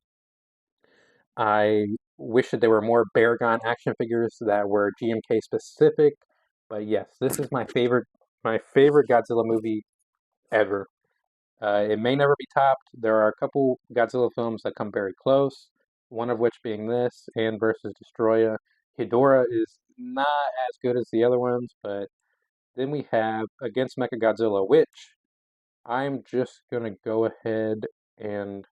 I wish that there were more Baragon action figures that were GMK specific. But yes, this is my favorite Godzilla movie ever. It may never be topped. There are a couple Godzilla films that come very close, one of which being this and versus Destroya. Hidora is not as good as the other ones, but then we have Against Mechagodzilla, which I'm just going to go ahead and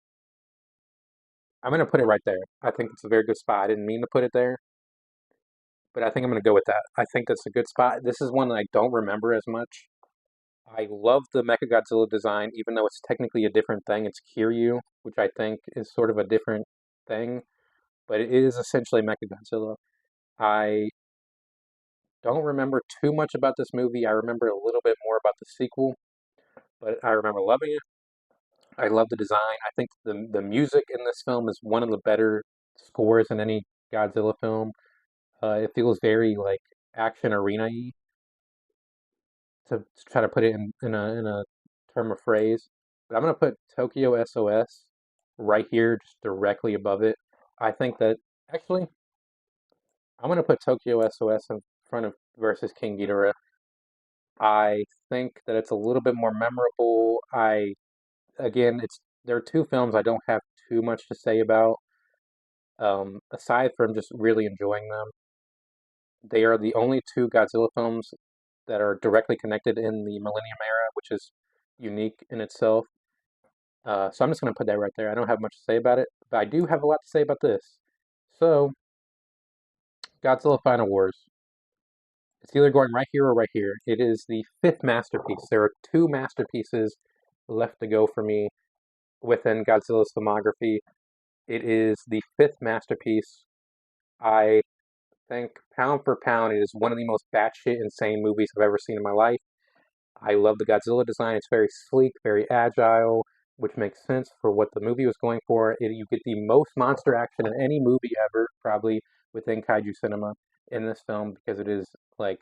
I'm going to put it right there. I think it's a very good spot. I didn't mean to put it there, but I think I'm going to go with that. I think that's a good spot. This is one that I don't remember as much. I love the Mechagodzilla design, even though it's technically a different thing. It's Kiryu, which I think is sort of a different. thing, but it is essentially Mechagodzilla. I don't remember too much about this movie. I remember a little bit more about the sequel, but I remember loving it. I love the design. I think the music in this film is one of the better scores in any Godzilla film. It feels very like action arena-y to try to put it in a term of phrase. But I'm gonna put Tokyo SOS right here, just directly above it. I think that actually I'm gonna put Tokyo SOS in front of versus King Ghidorah. I think that it's a little bit more memorable. I again, it's there are two films I don't have too much to say about. Aside from just really enjoying them, they are the only two Godzilla films that are directly connected in the Millennium era, which is unique in itself. So I'm just going to put that right there. I don't have much to say about it, but I do have a lot to say about this. So, Godzilla Final Wars. It's either going right here or right here. It is the fifth masterpiece. There are two masterpieces left to go for me within Godzilla's filmography. It is the fifth masterpiece. I think pound for pound, it is one of the most batshit insane movies I've ever seen in my life. I love the Godzilla design. It's very sleek, very agile, which makes sense for what the movie was going for. You get the most monster action in any movie ever, probably within kaiju cinema in this film, because it is like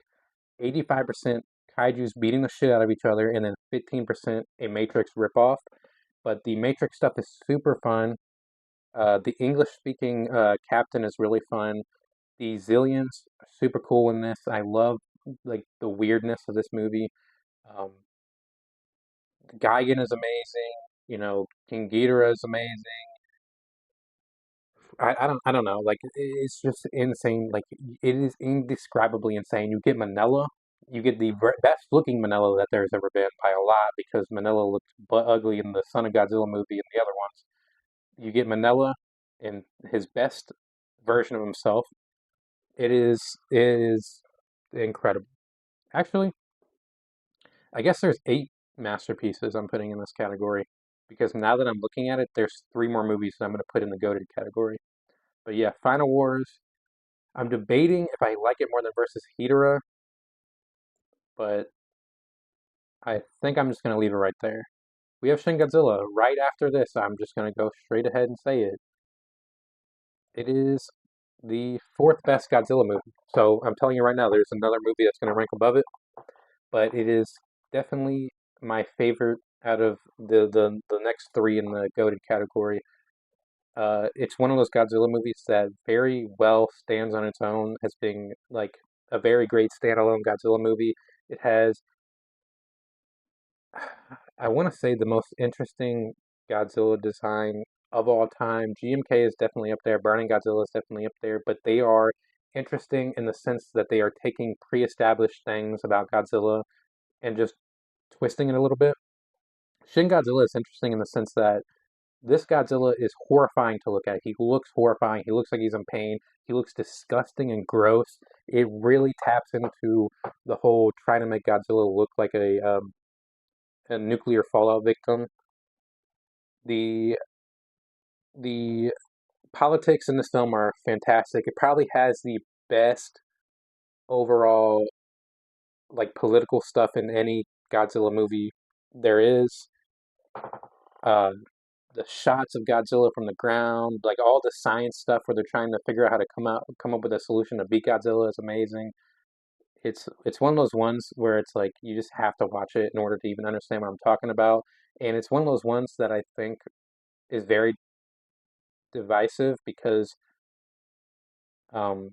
85% kaijus beating the shit out of each other, and then 15% a Matrix ripoff. But the Matrix stuff is super fun. The English speaking captain is really fun. The Zillions are super cool in this. I love like the weirdness of this movie. Um, Gigan is amazing. King Ghidorah is amazing. I don't know. Like it's just insane. Like it is indescribably insane. You get Manila. You get the best looking Manila that there's ever been by a lot because Manila looked butt ugly in the Son of Godzilla movie and the other ones. You get Manila in his best version of himself. It is incredible. Actually, I guess there's eight masterpieces I'm putting in this category because now that I'm looking at it, there's three more movies that I'm going to put in the goated category. But yeah, Final Wars. I'm debating if I like it more than versus Hedorah, but I think I'm just going to leave it right there. We have Shin Godzilla right after this. I'm just going to go straight ahead and say it. It is the fourth best Godzilla movie. So I'm telling you right now, there's another movie that's going to rank above it, but it is definitely my favorite out of the next three in the goated category. It's one of those Godzilla movies that very well stands on its own as being like a very great standalone Godzilla movie. It has, I want to say, the most interesting Godzilla design of all time. GMK is definitely up there. Burning Godzilla is definitely up there, but they are interesting in the sense that they are taking pre-established things about Godzilla and just twisting it a little bit. Shin Godzilla is interesting in the sense that this Godzilla is horrifying to look at. He looks horrifying. He looks like he's in pain. He looks disgusting and gross. It really taps into the whole trying to make Godzilla look like a nuclear fallout victim. The the politics in this film are fantastic. It probably has the best overall like political stuff in any Godzilla movie there is. Uh, the shots of Godzilla from the ground, like all the science stuff where they're trying to figure out how to come up with a solution to beat Godzilla is amazing. It's one of those ones where it's like you just have to watch it in order to even understand what I'm talking about. And it's one of those ones that I think is very divisive um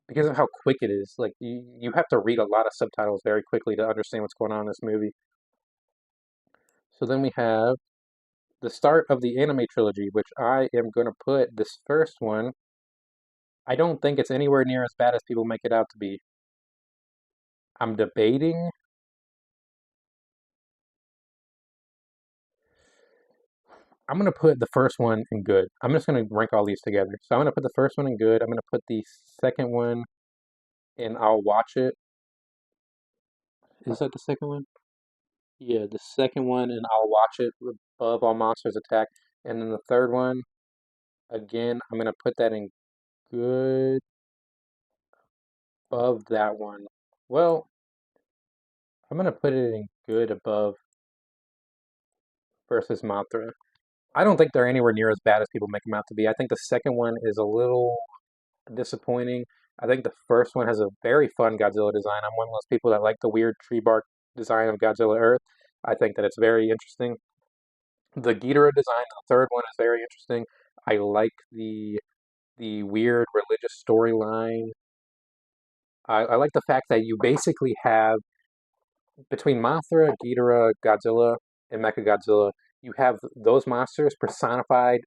because of how quick it is. Like you have to read a lot of subtitles very quickly to understand what's going on in this movie. So then we have the start of the anime trilogy, which I am going to put this first one. I don't think it's anywhere near as bad as people make it out to be. I'm debating. I'm going to put the first one in good. I'm just going to rank all these together. So I'm going to put the first one in good. I'm going to put the second one in I'll watch it. Is that the second one? Yeah, the second one in I'll watch it above All Monsters Attack. And then the third one, Again, I'm gonna put that in good above that one. Well, I'm gonna put it in good above versus Mothra. I don't think they're anywhere near as bad as people make them out to be. I think the second one is a little disappointing. I think the first one has a very fun Godzilla design. I'm one of those people that like the weird tree bark design of Godzilla Earth. I think that it's very interesting. The Ghidorah design in the third one is very interesting. I like the weird religious storyline. I like the fact that you basically have between Mothra, Ghidorah, Godzilla, and Mechagodzilla, you have those monsters personified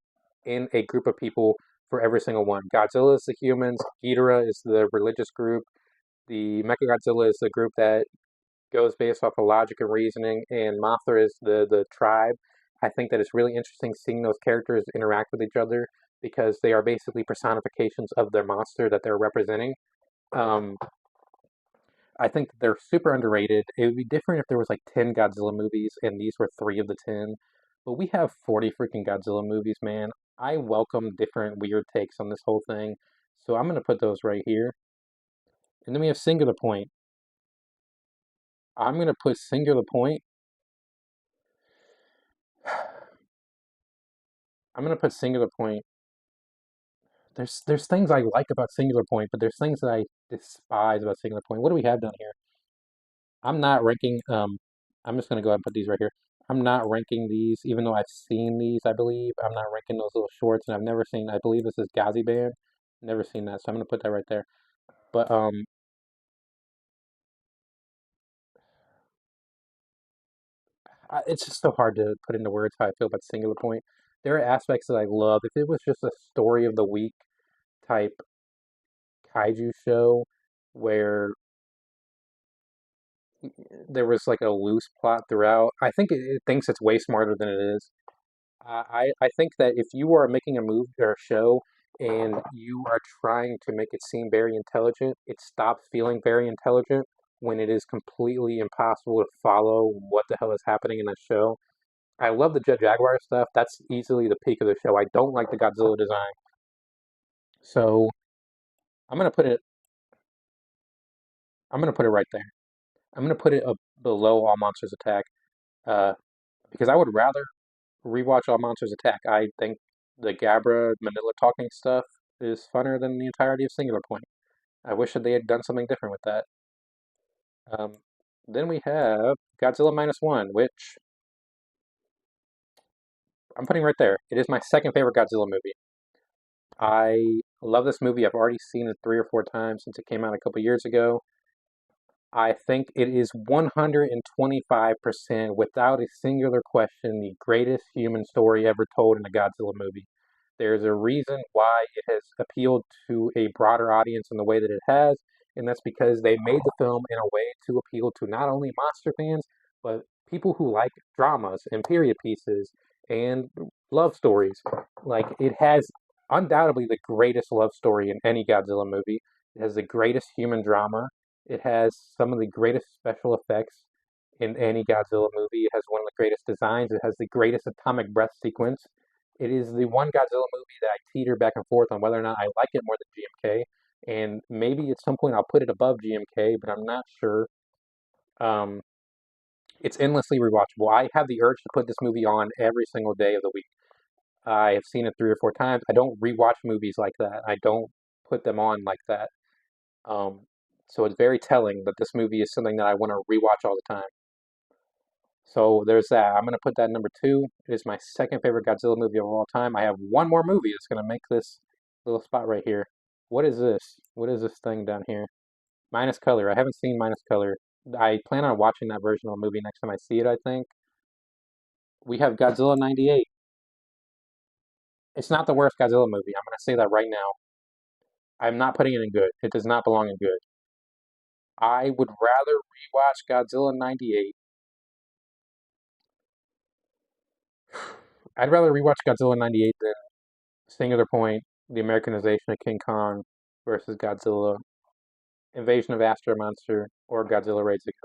in a group of people for every single one. Godzilla is the humans, Ghidorah is the religious group, the Mechagodzilla is the group that goes based off of logic and reasoning, and Mothra is the tribe. I think that it's really interesting seeing those characters interact with each other because they are basically personifications of their monster that they're representing. Um, I think that they're super underrated. It would be different if there was like 10 Godzilla movies and these were 3 of the 10. But we have 40 freaking Godzilla movies, man. I welcome different weird takes on this whole thing. So I'm going to put those right here. And then we have Singular Point. I'm going to put Singular Point. I'm going to put Singular Point. There's things I like about Singular Point, but there's things that I despise about Singular Point. What do we have down here? I'm not ranking. I'm just gonna go ahead and put these right here. I'm not ranking these, even though I've seen these. I believe I'm not ranking those little shorts, and I've never seen. I believe this is Gazi Band. Never seen that, so I'm gonna put that right there. But it's just so hard to put into words how I feel about Singular Point. There are aspects that I love. If it was just a story of the week type kaiju show where there was like a loose plot throughout, I think it thinks it's way smarter than it is. I think that if you are making a movie or a show and you are trying to make it seem very intelligent, it stops feeling very intelligent when it is completely impossible to follow what the hell is happening in the show. I love the Jet Jaguar stuff. That's easily the peak of the show. I don't like the Godzilla design. So I'm gonna put it I'm gonna put it right there. I'm gonna put it below All Monsters Attack. Uh, because I would rather rewatch All Monsters Attack. I think the Gabra Manila talking stuff is funner than the entirety of Singular Point. I wish that they had done something different with that. Um, then we have Godzilla Minus One, which I'm putting right there. It is my second favorite Godzilla movie. I love this movie. I've already seen it 3 or 4 times since it came out a couple years ago. I think it is 125%, without a singular question, the greatest human story ever told in a Godzilla movie. There's a reason why it has appealed to a broader audience in the way that it has, and that's because they made the film in a way to appeal to not only monster fans, but people who like dramas and period pieces and love stories. Like, it has undoubtedly the greatest love story in any Godzilla movie. It has the greatest human drama. It has some of the greatest special effects in any Godzilla movie. It has one of the greatest designs. It has the greatest atomic breath sequence. It is the one Godzilla movie that I teeter back and forth on whether or not I like it more than GMK. And maybe at some point I'll put it above GMK, but I'm not sure. Um, it's endlessly rewatchable. I have the urge to put this movie on every single day of the week. I have seen it 3 or 4 times. I don't rewatch movies like that. I don't put them on like that. Um, so it's very telling that this movie is something that I want to rewatch all the time. So there's that. I'm gonna put that number two. It is my second favorite Godzilla movie of all time. I have one more movie that's gonna make this little spot right here. What is this? What is this thing down here? Minus Color. I haven't seen Minus Color. I plan on watching that version of the movie next time I see it, I think. We have Godzilla 98. It's not the worst Godzilla movie. I'm gonna say that right now. I'm not putting it in good. It does not belong in good. I would rather rewatch Godzilla 98. I'd rather rewatch Godzilla 98 than Singular Point, the Americanization of King Kong versus Godzilla, Invasion of Astro Monster, or Godzilla Raids Again.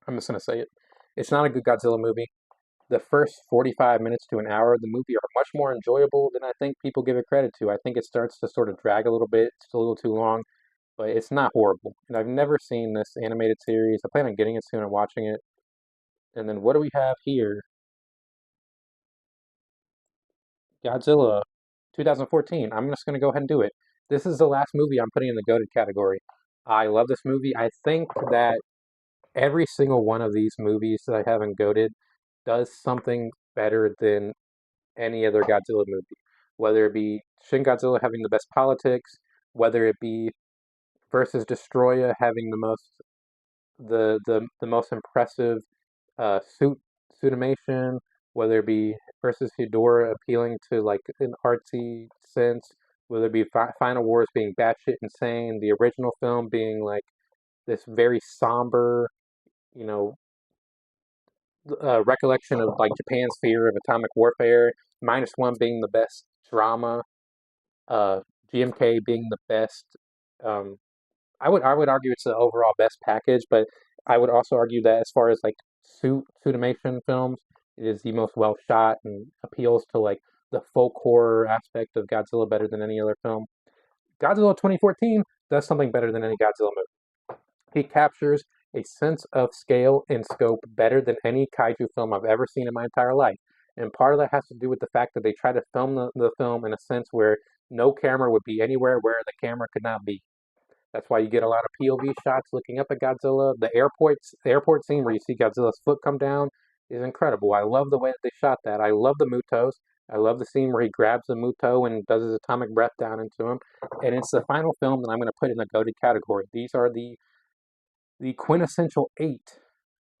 I'm just gonna say it. It's not a good Godzilla movie. the first 45 minutes to an hour of the movie are much more enjoyable than I think people give it credit to. I think it starts to sort of drag a little bit. It's a little too long, but it's not horrible. And I've never seen this animated series. I plan on getting it soon and watching it. And then what do we have here? Godzilla 2014. I'm just going to go ahead and do it. This is the last movie I'm putting in the goated category. I love this movie. I think that every single one of these movies that I have in goated does something better than any other Godzilla movie. Whether it be Shin Godzilla having the best politics, whether it be versus Destroyer having the most impressive suitimation, whether it be versus Hedorah appealing to like an artsy sense, whether it be Final Wars being batshit insane, the original film being like this very somber, you know, recollection of like Japan's fear of atomic warfare, minus one being the best drama, uh, GMK being the best. Um, I would argue it's the overall best package, but I would also argue that as far as like suitimation films, it is the most well shot and appeals to like the folk horror aspect of Godzilla better than any other film. Godzilla 2014 does something better than any Godzilla movie. He captures a sense of scale and scope better than any kaiju film I've ever seen in my entire life. And part of that has to do with the fact that they try to film the film in a sense where no camera would be anywhere where the camera could not be. That's why you get a lot of POV shots looking up at Godzilla. The airport scene where you see Godzilla's foot come down is incredible. I love the way that they shot that. I love the Mutos. I love the scene where he grabs the Muto and does his atomic breath down into him. And it's the final film that I'm going to put in the goated category. These are the quintessential eight.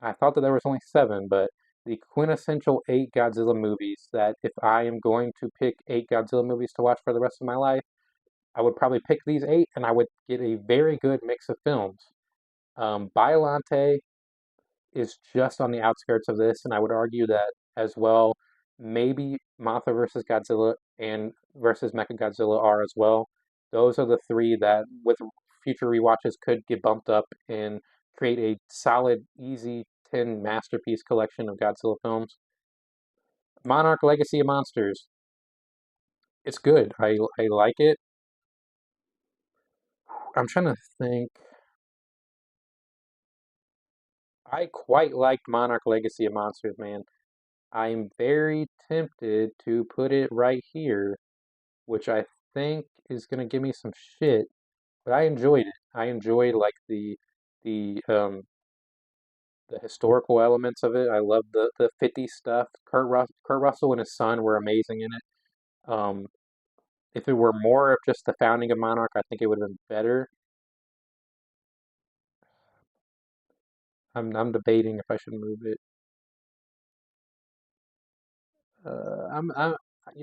I thought that there was only seven, but the quintessential eight Godzilla movies that if I am going to pick eight Godzilla movies to watch for the rest of my life, I would probably pick these eight and I would get a very good mix of films. Biolante is just on the outskirts of this, and I would argue that as well. Maybe Mothra versus Godzilla and versus Mechagodzilla are as well. Those are the three that, with future rewatches, could get bumped up and create a solid, easy 10 masterpiece collection of Godzilla films. Monarch Legacy of Monsters. It's good. I like it. I'm trying to think. I quite liked Monarch Legacy of Monsters, man. I'm very tempted to put it right here, which I think is gonna give me some shit, but I enjoyed it. I enjoyed like the the historical elements of it. I love the 50 stuff. Kurt Russell and his son were amazing in it. If it were more of just the founding of Monarch, I think it would have been better. I'm debating if I should move it. I'm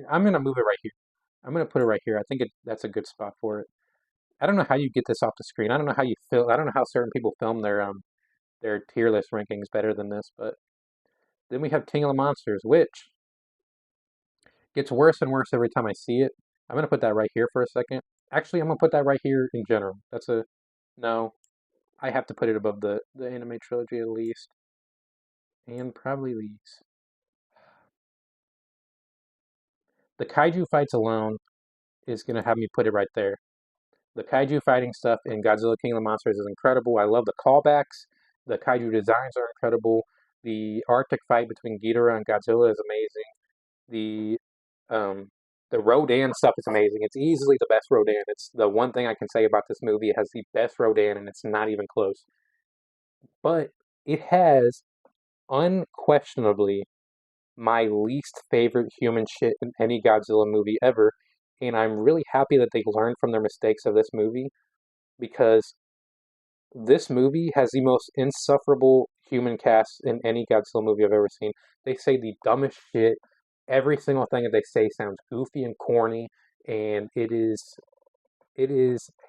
I'm gonna move it right here. I'm gonna put it right here. I think that's a good spot for it. I don't know how you get this off the screen. I don't know how you feel. I don't know how certain people film their tier list rankings better than this. But then we have King of the Monsters, which gets worse and worse every time I see it. I'm gonna put that right here for a second. Actually, I'm gonna put that right here in general. That's a no. I have to put it above the anime trilogy at least, and probably these. The kaiju fights alone is gonna have me put it right there. The kaiju fighting stuff in Godzilla King of the Monsters is incredible. I love the callbacks. The kaiju designs are incredible. The Arctic fight between Ghidorah and Godzilla is amazing. The um, the Rodan stuff is amazing. It's easily the best Rodan. It's the one thing I can say about this movie. It has the best Rodan, and it's not even close. But it has unquestionably my least favorite human shit in any Godzilla movie ever. And I'm really happy that they learned from their mistakes of this movie because this movie has the most insufferable human cast in any Godzilla movie I've ever seen. They say the dumbest shit. Every single thing that they say sounds goofy and corny, and it is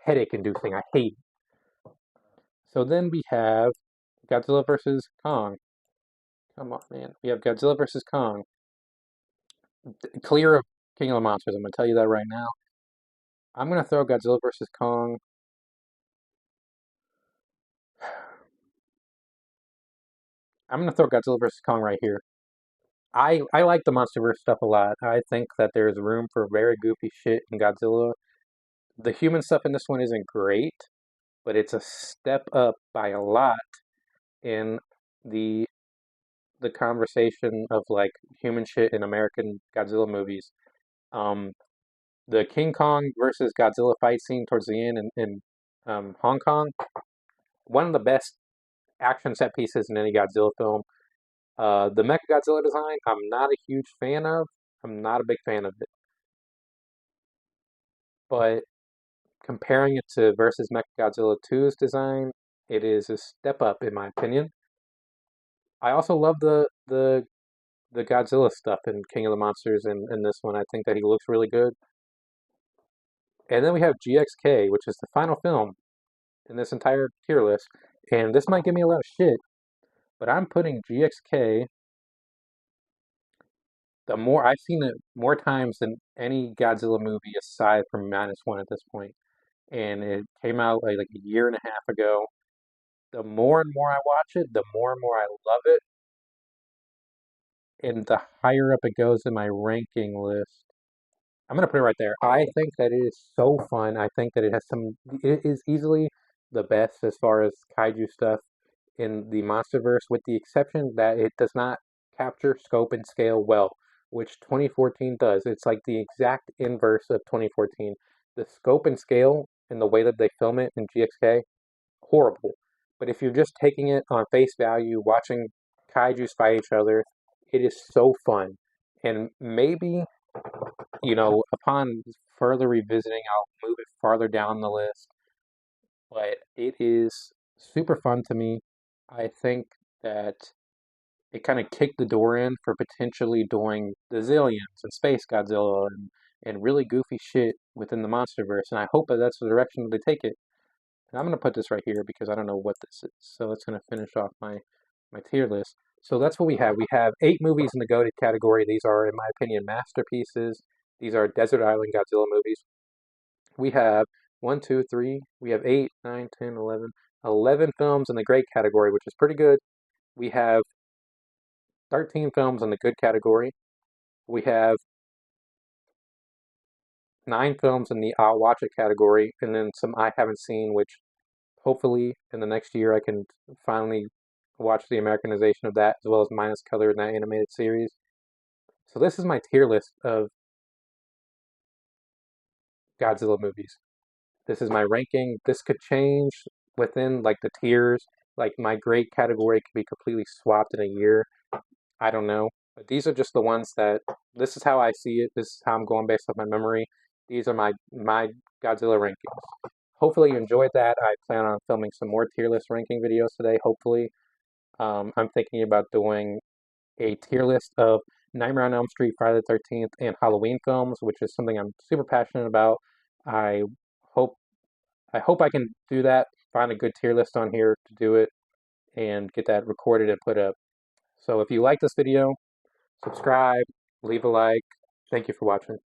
headache inducing. I hate it. So then we have Godzilla versus Kong. Come on, man. We have Godzilla versus Kong. Clear of King of the Monsters. I'm gonna tell you that right now. I'm gonna throw Godzilla versus Kong. I'm gonna throw Godzilla versus Kong right here. I like the MonsterVerse stuff a lot. I think that there's room for very goofy shit in Godzilla. The human stuff in this one isn't great, but it's a step up by a lot in the the conversation of like human shit in American Godzilla movies. Um, the King Kong versus Godzilla fight scene towards the end in Hong Kong, one of the best action set pieces in any Godzilla film. The Mechagodzilla design, I'm not a huge fan of. I'm not a big fan of it, but comparing it to versus Mechagodzilla 2's design, it is a step up in my opinion. I also love the Godzilla stuff in King of the Monsters in this one. I think that he looks really good. And then we have GXK, which is the final film in this entire tier list. And this might give me a lot of shit, but I'm putting GXK, the more I've seen it more times than any Godzilla movie aside from Minus One at this point. And it came out like a year and a half ago. The more and more I watch it, the more and more I love it, and the higher up it goes in my ranking list. I'm gonna put it right there. I think that it is so fun. I think that it has some. It is easily the best as far as kaiju stuff in the MonsterVerse, with the exception that it does not capture scope and scale well, which 2014 does. It's like the exact inverse of 2014. The scope and scale and the way that they film it in GXK, horrible. But if you're just taking it on face value, watching kaijus fight each other, it is so fun. And maybe, upon further revisiting, I'll move it farther down the list. But it is super fun to me. I think that it kind of kicked the door in for potentially doing the Zillions and Space Godzilla and really goofy shit within the MonsterVerse. And I hope that that's the direction that they take it. And I'm going to put this right here because I don't know what this is. So it's going to finish off my tier list. So that's what we have. We have 8 movies in the GOATed category. These are, in my opinion, masterpieces. These are Desert Island Godzilla movies. We have one, two, three. We have 8, 9, 10, 11, 11 films in the great category, which is pretty good. We have 13 films in the good category. We have 9 films in the I'll watch it category, and then some I haven't seen, which hopefully in the next year I can finally watch the Americanization of that as well as Minus Color in that animated series. So this is my tier list of Godzilla movies. This is my ranking. This could change within like the tiers. Like my great category could be completely swapped in a year. I don't know. But these are just the ones that this is how I see it. This is how I'm going based off my memory. These are my Godzilla rankings. Hopefully you enjoyed that. I plan on filming some more tier list ranking videos today, hopefully. I'm thinking about doing a tier list of Nightmare on Elm Street, Friday the 13th, and Halloween films, which is something I'm super passionate about. I hope I hope I can do that, find a good tier list on here to do it, and get that recorded and put up. So if you like this video, subscribe, leave a like. Thank you for watching.